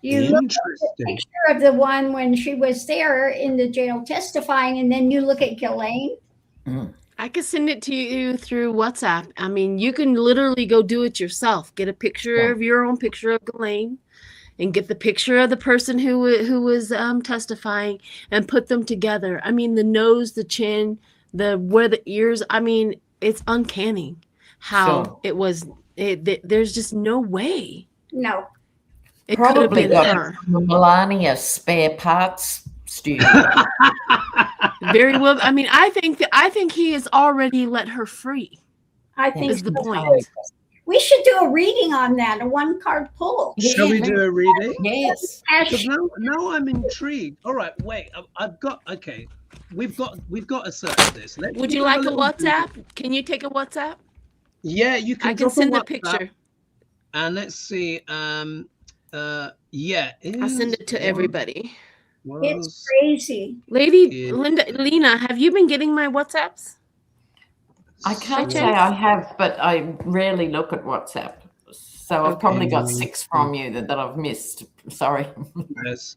[SPEAKER 3] You look at the picture of the one when she was there in the jail testifying, and then you look at Ghislaine.
[SPEAKER 4] I can send it to you through WhatsApp. I mean, you can literally go do it yourself. Get a picture of your own picture of Ghislaine, and get the picture of the person who was testifying, and put them together. I mean, the nose, the chin, where the ears. I mean, it's uncanny how it was. There's just no way.
[SPEAKER 3] No.
[SPEAKER 4] It probably could have been her.
[SPEAKER 2] Melania spare parts studio.
[SPEAKER 4] Very well. I mean, I think he has already let her free.
[SPEAKER 3] I think
[SPEAKER 4] is the point.
[SPEAKER 3] We should do a reading on that, a one-card pull.
[SPEAKER 1] Shall we do a reading?
[SPEAKER 2] Yes.
[SPEAKER 1] Now I'm intrigued. All right, wait. We've got to search this.
[SPEAKER 4] Would you like a WhatsApp? Can you take a WhatsApp?
[SPEAKER 1] Yeah, you can.
[SPEAKER 4] I can send a picture.
[SPEAKER 1] And let's see. I'll
[SPEAKER 4] send it to everybody.
[SPEAKER 3] It's crazy.
[SPEAKER 4] Lena, have you been getting my WhatsApps?
[SPEAKER 2] I can't say I have, but I rarely look at WhatsApp. So I've probably got 6 from you that I've missed. Sorry.
[SPEAKER 1] Yes.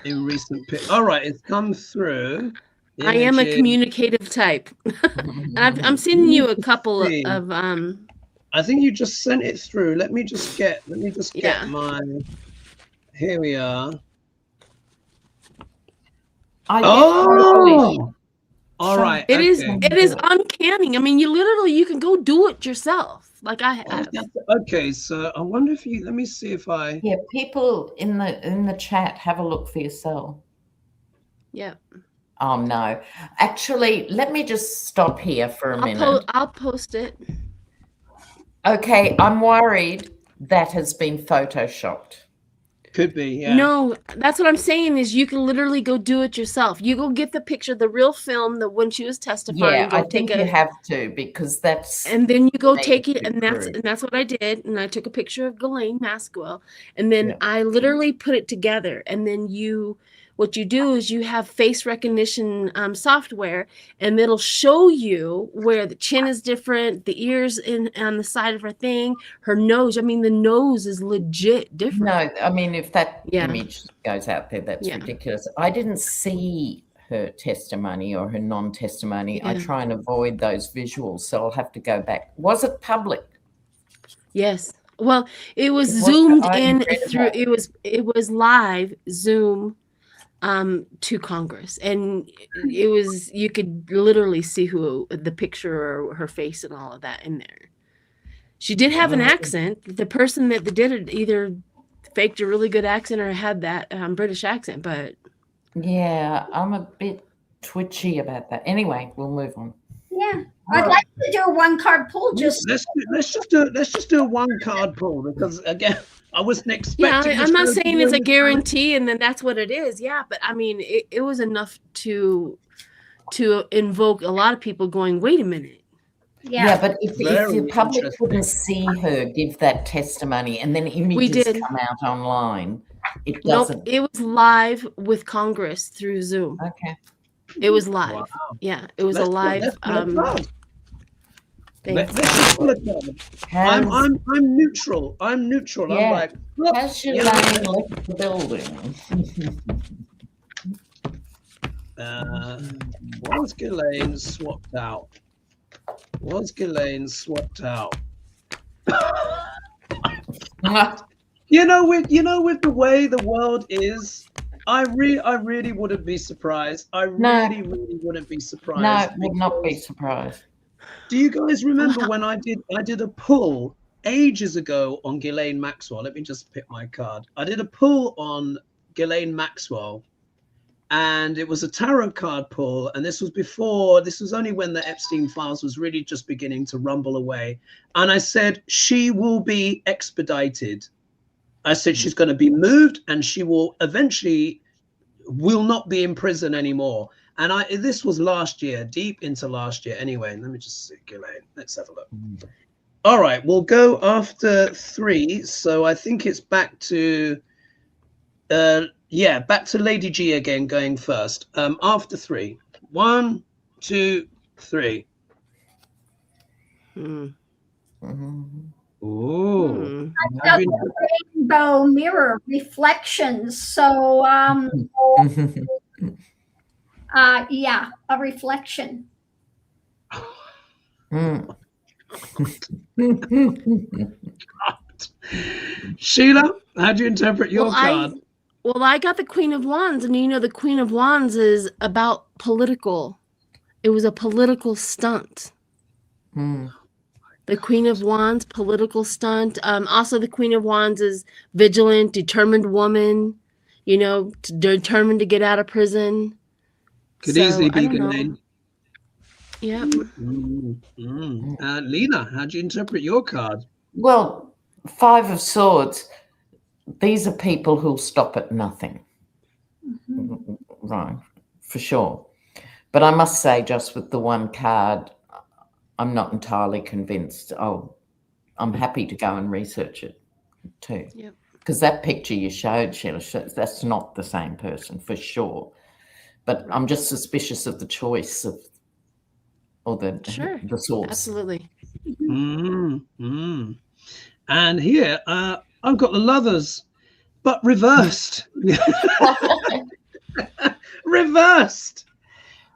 [SPEAKER 1] In recent all right, it's come through.
[SPEAKER 4] I am a communicative type. I'm sending you a couple
[SPEAKER 1] See.
[SPEAKER 4] of
[SPEAKER 1] I think you just sent it through. Let me just get
[SPEAKER 4] Yeah.
[SPEAKER 1] my. Here we are.
[SPEAKER 2] Oh,
[SPEAKER 1] All right.
[SPEAKER 4] It is
[SPEAKER 1] okay.
[SPEAKER 4] it is uncanny. I mean, you can go do it yourself. Like I have.
[SPEAKER 1] Okay, so I wonder if let me see if I.
[SPEAKER 2] Yeah, people in the chat, have a look for yourself.
[SPEAKER 4] Yeah.
[SPEAKER 2] Oh no. Actually, let me just stop here for a minute.
[SPEAKER 4] I'll post it.
[SPEAKER 2] Okay, I'm worried that has been photoshopped.
[SPEAKER 1] Could be, yeah.
[SPEAKER 4] No, that's what I'm saying is you can literally go do it yourself. You go get the picture, the real film, that when she was testifying.
[SPEAKER 2] Yeah, I think you have to, because that's.
[SPEAKER 4] And then you go take it, and that's what I did. And I took a picture of Ghislaine Maxwell, and then I literally put it together. And then what you do is you have face recognition software, and it'll show you where the chin is different, the ears on the side of her thing, her nose. I mean, the nose is legit different.
[SPEAKER 2] No, I mean, if that image goes out there, that's ridiculous. I didn't see her testimony or her non-testimony. I try and avoid those visuals, so I'll have to go back. Was it public?
[SPEAKER 4] Yes. Well, it was zoomed in through. It was live Zoom to Congress, and it was, you could literally see who the picture or her face and all of that in there. She did have an accent. The person that did it either faked a really good accent or had that British accent, but
[SPEAKER 2] yeah, I'm a bit twitchy about that. Anyway, we'll move on.
[SPEAKER 3] Yeah, I'd like to do a one-card pull. Let's
[SPEAKER 1] just do a one-card pull, because again, I wasn't expecting.
[SPEAKER 4] Yeah, I'm not saying it's a guarantee, and then that's what it is. Yeah, but I mean, it was enough to invoke a lot of people going, "Wait a minute."
[SPEAKER 2] Yeah, but if the public couldn't see her give that testimony, and then images come out online, it doesn't.
[SPEAKER 4] Nope, it was live with Congress through Zoom.
[SPEAKER 2] Okay.
[SPEAKER 4] It was live. Wow. Yeah, it was a live.
[SPEAKER 1] I'm neutral. I'm neutral.
[SPEAKER 2] Yeah.
[SPEAKER 1] I'm like,
[SPEAKER 2] look, has Sheila left the building?
[SPEAKER 1] Was Ghislaine swapped out? Was Ghislaine swapped out? with the way the world is, I really wouldn't be surprised. I really wouldn't be surprised.
[SPEAKER 2] No, would not be surprised.
[SPEAKER 1] Do you guys remember when I did a pull ages ago on Ghislaine Maxwell? Let me just pick my card. I did a pull on Ghislaine Maxwell, and it was a tarot card pull. And this was only when the Epstein files was really just beginning to rumble away. And I said, she will be expedited. I said, she's going to be moved, and she will eventually will not be in prison anymore. And this was last year, deep into last year. Anyway, let me just see, Ghislaine. Let's have a look. All right, we'll go after 3. So I think it's back to, back to Lady G again, going first. After 3. 1, 2, 3. Ooh.
[SPEAKER 3] Rainbow mirror reflections. So, a reflection.
[SPEAKER 1] Sheila, how do you interpret your card?
[SPEAKER 4] I got the Queen of Wands, and the Queen of Wands is about political. It was a political stunt. The Queen of Wands, political stunt. Also, the Queen of Wands is vigilant, determined woman, determined to get out of prison.
[SPEAKER 1] Could easily be Ghislaine.
[SPEAKER 4] Yeah.
[SPEAKER 1] Lena, how do you interpret your card?
[SPEAKER 2] Well, 5 of Swords. These are people who'll stop at nothing. Right, for sure. But I must say, just with the one card, I'm not entirely convinced. I'm happy to go and research it too.
[SPEAKER 4] Yep.
[SPEAKER 2] Because that picture you showed, Sheila, that's not the same person for sure. But I'm just suspicious of the choice of, or the source.
[SPEAKER 4] Absolutely.
[SPEAKER 1] And here, I've got the Lovers, but reversed. Reversed.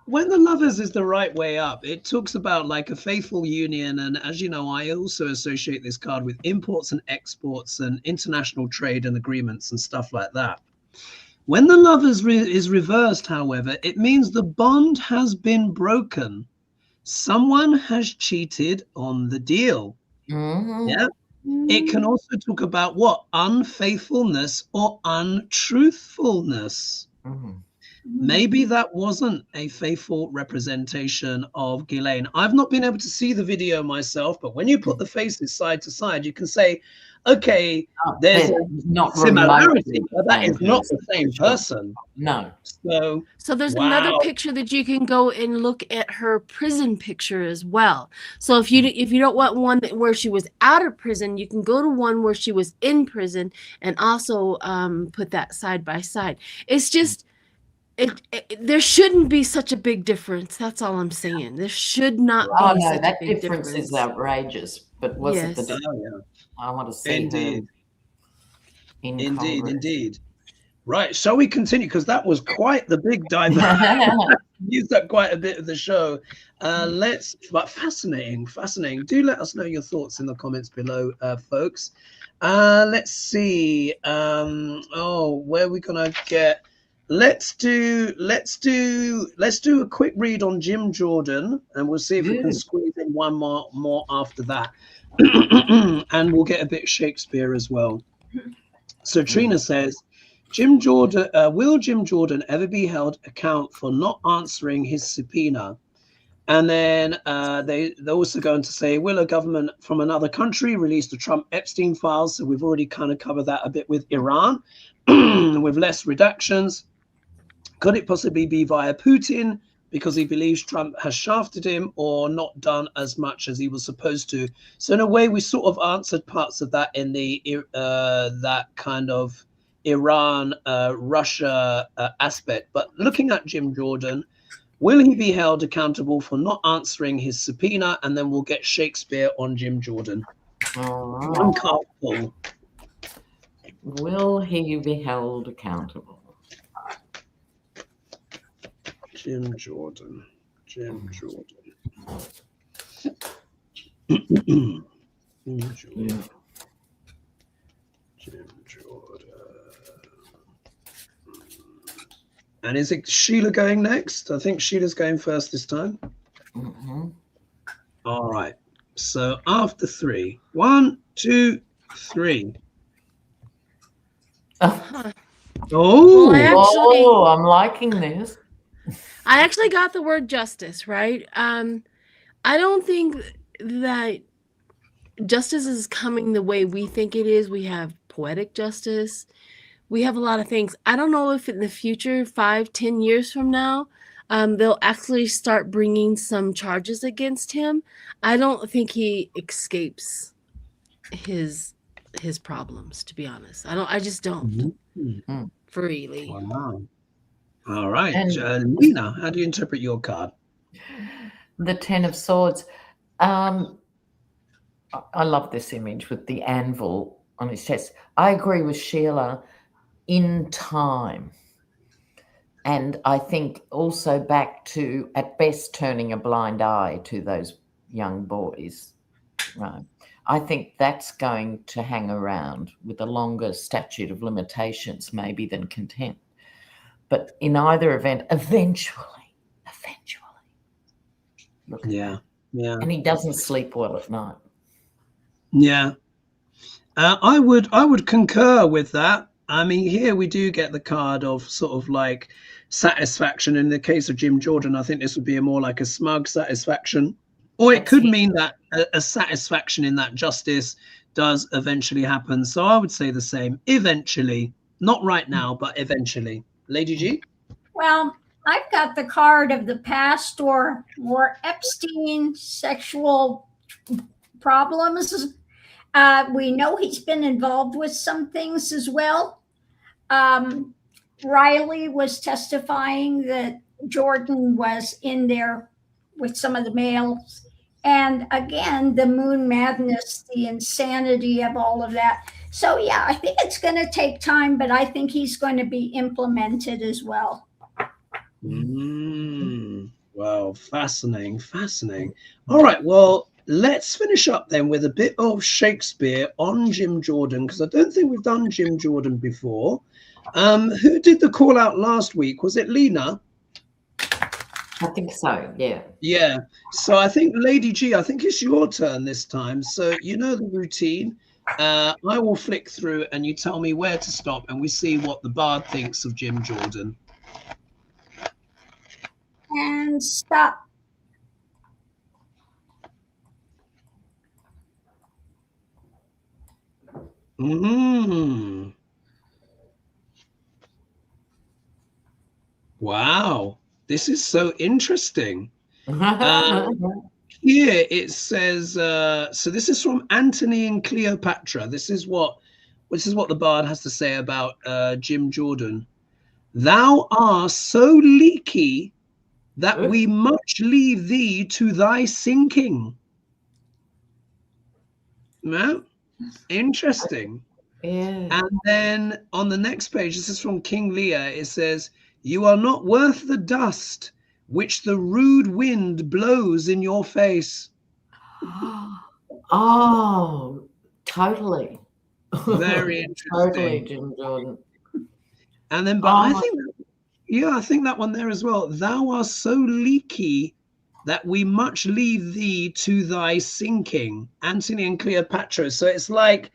[SPEAKER 1] when the Lovers is the right way up, it talks about like a faithful union. And as you know, I also associate this card with imports and exports and international trade and agreements and stuff like that. When the Lovers is reversed, however, it means the bond has been broken. Someone has cheated on the deal. Yeah. It can also talk about what? Unfaithfulness or untruthfulness. Maybe that wasn't a faithful representation of Ghislaine. I've not been able to see the video myself, but when you put the faces side to side, you can say, okay, there's
[SPEAKER 2] not
[SPEAKER 1] similarity, but that is not the same person.
[SPEAKER 2] No.
[SPEAKER 4] So there's another picture that you can go and look at her prison picture as well. So if you don't want one where she was out of prison, you can go to one where she was in prison and also put that side by side. It's just there shouldn't be such a big difference. That's all I'm saying. There should not be such
[SPEAKER 2] that
[SPEAKER 4] a big
[SPEAKER 2] difference is outrageous. But was it the difference? I want to see
[SPEAKER 1] Indeed.
[SPEAKER 2] Her
[SPEAKER 1] Indeed. Right. Shall we continue? Because that was quite the big dive. Used up quite a bit of the show. But fascinating. Do let us know your thoughts in the comments below, folks. Let's see. Where are we gonna get? Let's do a quick read on Jim Jordan, and we'll see if we can squeeze in one more after that. And we'll get a bit of Shakespeare as well. So Trina says, will Jim Jordan ever be held account for not answering his subpoena? And then they're also going to say, will a government from another country release the Trump Epstein files? So we've already kind of covered that a bit with Iran, with less redactions. Could it possibly be via Putin because he believes Trump has shafted him or not done as much as he was supposed to? So in a way, we sort of answered parts of that in the that kind of Iran, Russia aspect. But looking at Jim Jordan, will he be held accountable for not answering his subpoena? And then we'll get Shakespeare on Jim Jordan. One card pull.
[SPEAKER 2] Will he be held accountable?
[SPEAKER 1] Jim Jordan. Jim Jordan. And is it Sheila going next? I think Sheila's going first this time. All right. So after 3. 1, 2, 3.
[SPEAKER 2] Well, I'm liking this.
[SPEAKER 4] I actually got the word justice, right? I don't think that justice is coming the way we think it is. We have poetic justice. We have a lot of things. I don't know if in the future, 5-10 years from now, they'll actually start bringing some charges against him. I don't think he escapes his problems, to be honest. I just don't. Freely.
[SPEAKER 1] Wow. All right. Lena, how do you interpret your card?
[SPEAKER 2] The 10 of Swords. I love this image with the anvil on his chest. I agree with Sheila in time. And I think also back to, at best, turning a blind eye to those young boys. Right. I think that's going to hang around with a longer statute of limitations maybe than contempt. But in either event, eventually. Look at that.
[SPEAKER 1] Yeah.
[SPEAKER 2] And he doesn't sleep well at night.
[SPEAKER 1] Yeah. I would concur with that. I mean, here we do get the card of sort of like satisfaction. In the case of Jim Jordan, I think this would be more like a smug satisfaction. Or it could mean that a satisfaction in that justice does eventually happen. So I would say the same. Eventually. Not right now, but eventually. Lady G?
[SPEAKER 3] Well, I've got the card of the past or more Epstein sexual problems. We know he's been involved with some things as well. Riley was testifying that Jordan was in there with some of the males. And again, the moon madness, the insanity of all of that. So, yeah, I think it's going to take time, but I think he's going to be implemented as well.
[SPEAKER 1] Wow, fascinating, fascinating. All right, well, let's finish up then with a bit of Shakespeare on Jim Jordan, because I don't think we've done Jim Jordan before. Who did the call out last week? Was it Lena?
[SPEAKER 2] I think so, yeah.
[SPEAKER 1] Yeah. So I think Lady G, I think it's your turn this time. So you know the routine. I will flick through and you tell me where to stop, and we see what the bard thinks of Jim Jordan.
[SPEAKER 3] And stop.
[SPEAKER 1] Wow, this is so interesting. Here it says, so this is from Antony and Cleopatra. This is what the bard has to say about Jim Jordan. Thou art so leaky that we much leave thee to thy sinking. No? Interesting.
[SPEAKER 2] Yeah.
[SPEAKER 1] And then on the next page, this is from King Lear. It says, you are not worth the dust which the rude wind blows in your face.
[SPEAKER 2] Oh, totally.
[SPEAKER 1] Very interesting.
[SPEAKER 2] Totally, Jim Jordan.
[SPEAKER 1] And then, but I think that one there as well. Thou art so leaky that we much leave thee to thy sinking. Antony and Cleopatra. So it's like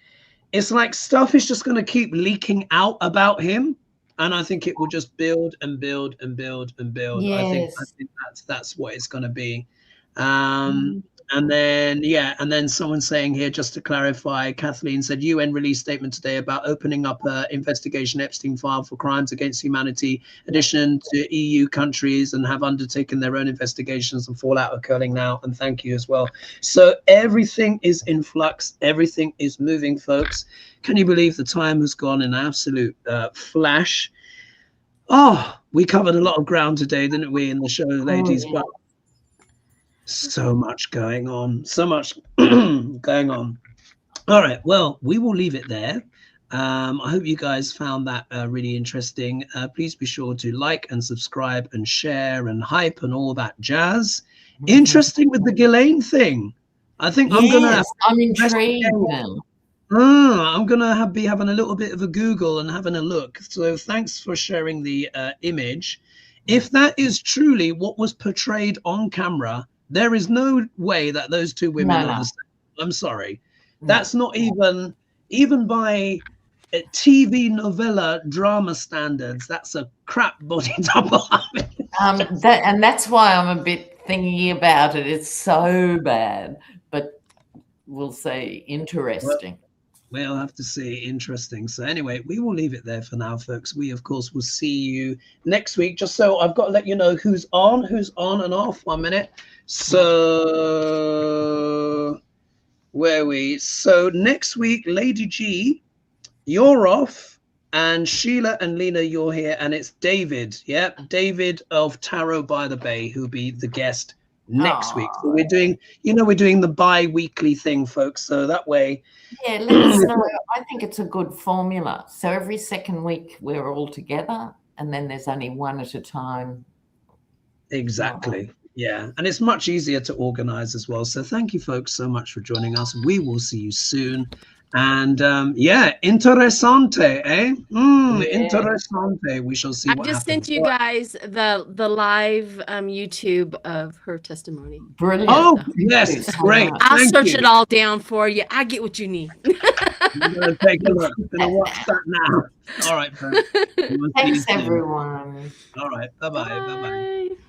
[SPEAKER 1] stuff is just going to keep leaking out about him. And I think it will just build and build and build and build.
[SPEAKER 2] Yes.
[SPEAKER 1] I think that's what it's going to be. And then someone saying here, just to clarify, Kathleen said UN released statement today about opening up an investigation Epstein file for crimes against humanity, addition to EU countries, and have undertaken their own investigations and fallout occurring now. And thank you as well. So everything is in flux. Everything is moving, folks. Can you believe the time has gone in an absolute flash? Oh, we covered a lot of ground today, didn't we, in the show, ladies? But so much going on, so much going on. All right, well, we will leave it there. I hope you guys found that really interesting. Please be sure to like and subscribe and share and hype and all that jazz. Interesting with the Ghislaine thing. I think I'm intrigued now. I'm gonna be having a little bit of a Google and having a look. So thanks for sharing the image. If that is truly what was portrayed on camera, there is no way that those two women are the same. I'm sorry. That's not even by TV novella drama standards. That's a crap body double.
[SPEAKER 2] And that's why I'm a bit thingy about it. It's so bad, but we'll say interesting.
[SPEAKER 1] We'll have to see. Interesting. So anyway, we will leave it there for now, folks. We, of course, will see you next week. Just so I've got to let you know who's on and off. 1 minute. So where are we? So next week, Lady G, you're off, and Sheila and Lena, you're here, and it's David. Yeah, David of Tarot by the Bay, who'll be the guest next week. So we're doing the bi-weekly thing, folks. So that way.
[SPEAKER 2] Yeah, let us know. I think it's a good formula. So every second week we're all together, and then there's only one at a time.
[SPEAKER 1] Exactly. Yeah, and it's much easier to organize as well. So thank you, folks, so much for joining us. We will see you soon. And interessante, eh? Interessante. We shall see.
[SPEAKER 4] I just sent you guys the live YouTube of her testimony.
[SPEAKER 2] Brilliant.
[SPEAKER 1] Oh, yes, great.
[SPEAKER 4] I'll search it all down for you. I get what you need.
[SPEAKER 1] I'm gonna take a look. I'm gonna watch that now. All right, folks.
[SPEAKER 2] Thanks, everyone.
[SPEAKER 1] All right. Bye-bye. Bye-bye.